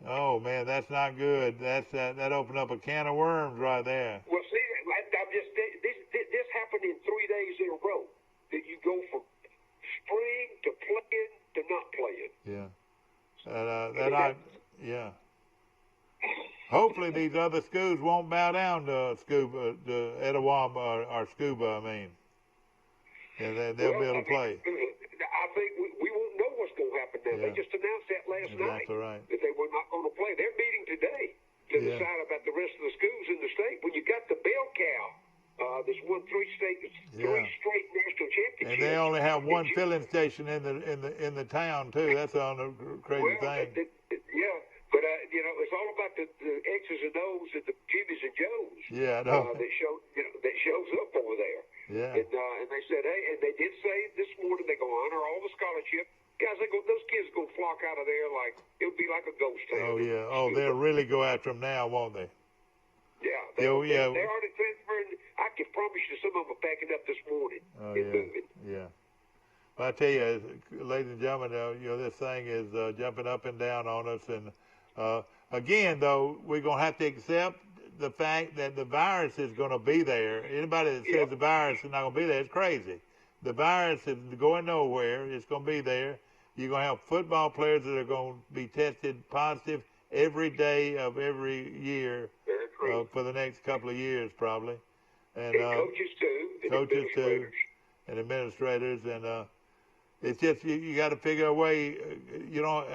Oh, man, that's not good. That opened up a can of worms right there. Well, see, this happened in 3 days in a row. That you go from spring to playing to not playing. Yeah. Yeah. Hopefully these other schools won't bow down to Scuba, to Etowah or Scuba, I mean. And they'll be able to play. I think we won't know what's going to happen now. Yeah. They just announced that last night. Exactly right. That they were not going to play. They're meeting today to decide about the rest of the schools in the state. When you got the bell cow that's won 3 straight national championships. And they only have one filling station in the town too. That's on the crazy thing. But it's all about the X's and O's and the Jimmys and Joes. Yeah, I know. That shows up over there. Yeah. And they said, hey, and they did say this morning they're going to honor all the scholarship. Guys, those kids are going to flock out of there like it'll be like a ghost town. Oh yeah. Oh, they'll really go after them now, won't they? Yeah. They're already transferring. I can promise you, some of them are packing up this morning and moving. Yeah. Well, I tell you, ladies and gentlemen, this thing is jumping up and down on us, and again, though, we're going to have to accept the fact that the virus is going to be there. Anybody that says the virus is not going to be there is crazy. The virus is going nowhere. It's going to be there. You're going to have football players that are going to be tested positive every day of every year for the next couple of years, probably. And coaches too. And administrators. And it's just you got to figure a way. You don't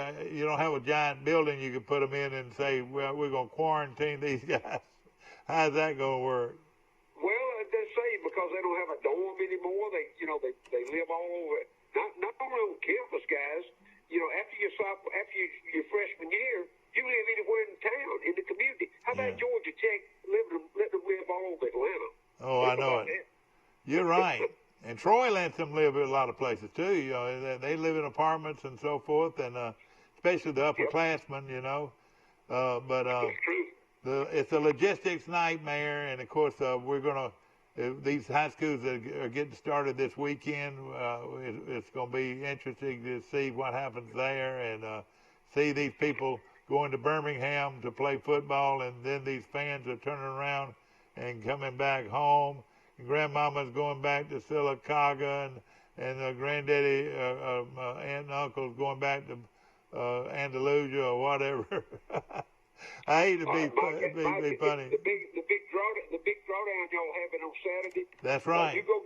have a giant building you can put them in and say, well, we're going to quarantine these guys. How's that going to work? Well, they say because they don't have a dorm anymore. They live all over. Not only on campus, guys. After your freshman year, you live anywhere in town, in the community. How about Georgia Tech letting them live all over Atlanta? Oh, I know it. You're right. And Troy lets them live in a lot of places too. They live in apartments and so forth, and especially the upperclassmen. But it's a logistics nightmare, and of course we're gonna. These high schools that are getting started this weekend, it's going to be interesting to see what happens there, and see these people going to Birmingham to play football, and then these fans are turning around and coming back home. And grandmama's going back to Sylacauga, and granddaddy, aunt and uncle's going back to Andalusia or whatever. I hate to be funny. The big drawdown y'all having on Saturday. That's right. You go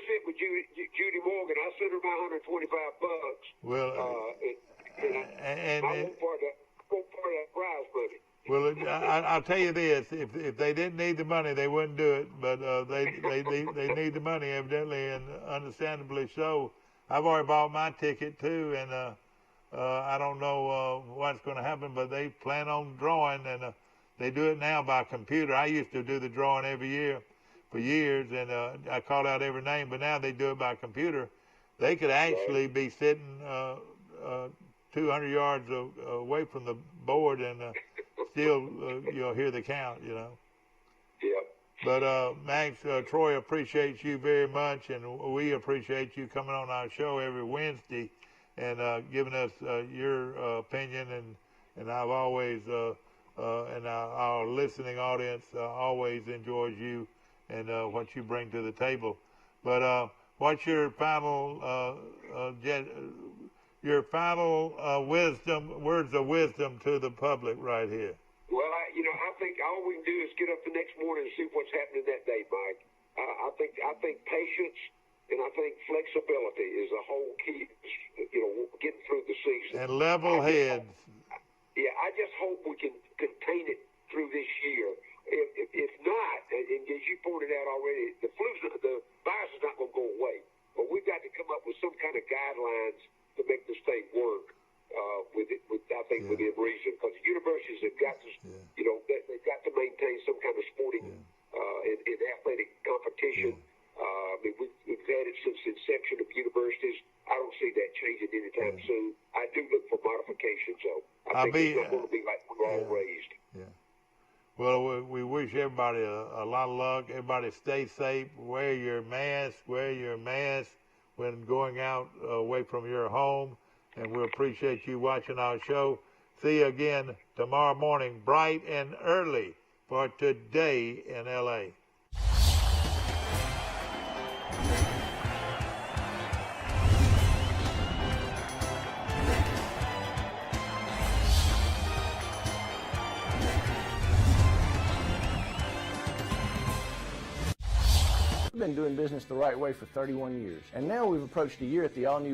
sit with Judy Morgan. I sent her my $125. Well, I won't part of that prize money. Well, I'll tell you this: if they didn't need the money, they wouldn't do it. But they need the money evidently, and understandably so. I've already bought my ticket too, and I don't know what's going to happen, but they plan on drawing, and they do it now by computer. I used to do the drawing every year for years, and I called out every name, but now they do it by computer. They could actually be sitting 200 yards away from the board and still hear the count, Yeah. But Max, Troy appreciates you very much, and we appreciate you coming on our show every Wednesday and giving us your opinion, and I've always and our listening audience always enjoys you and what you bring to the table. But what's your final words of wisdom to the public right here? Well, I think all we can do is get up the next morning and see what's happening that day, Mike. I think patience and I think flexibility is the whole key, getting through the season. And level heads. I just hope we can contain it through this year. If not, and as you pointed out already, the virus is not going to go away. But we've got to come up with some kind of guidelines to make this thing work within reason. Because the universities have got to, they've got to maintain some kind of sporting and athletic competition. We've had it since the inception of universities. I don't see that changing anytime soon. I do look for modifications, though. I think it's going to be like we were all raised. Yeah. Well, we wish everybody a lot of luck. Everybody stay safe. Wear your mask. When going out away from your home. And we appreciate you watching our show. See you again tomorrow morning, bright and early, for Today in L.A. We've been doing business the right way for 31 years, and now we've approached a year at the all-new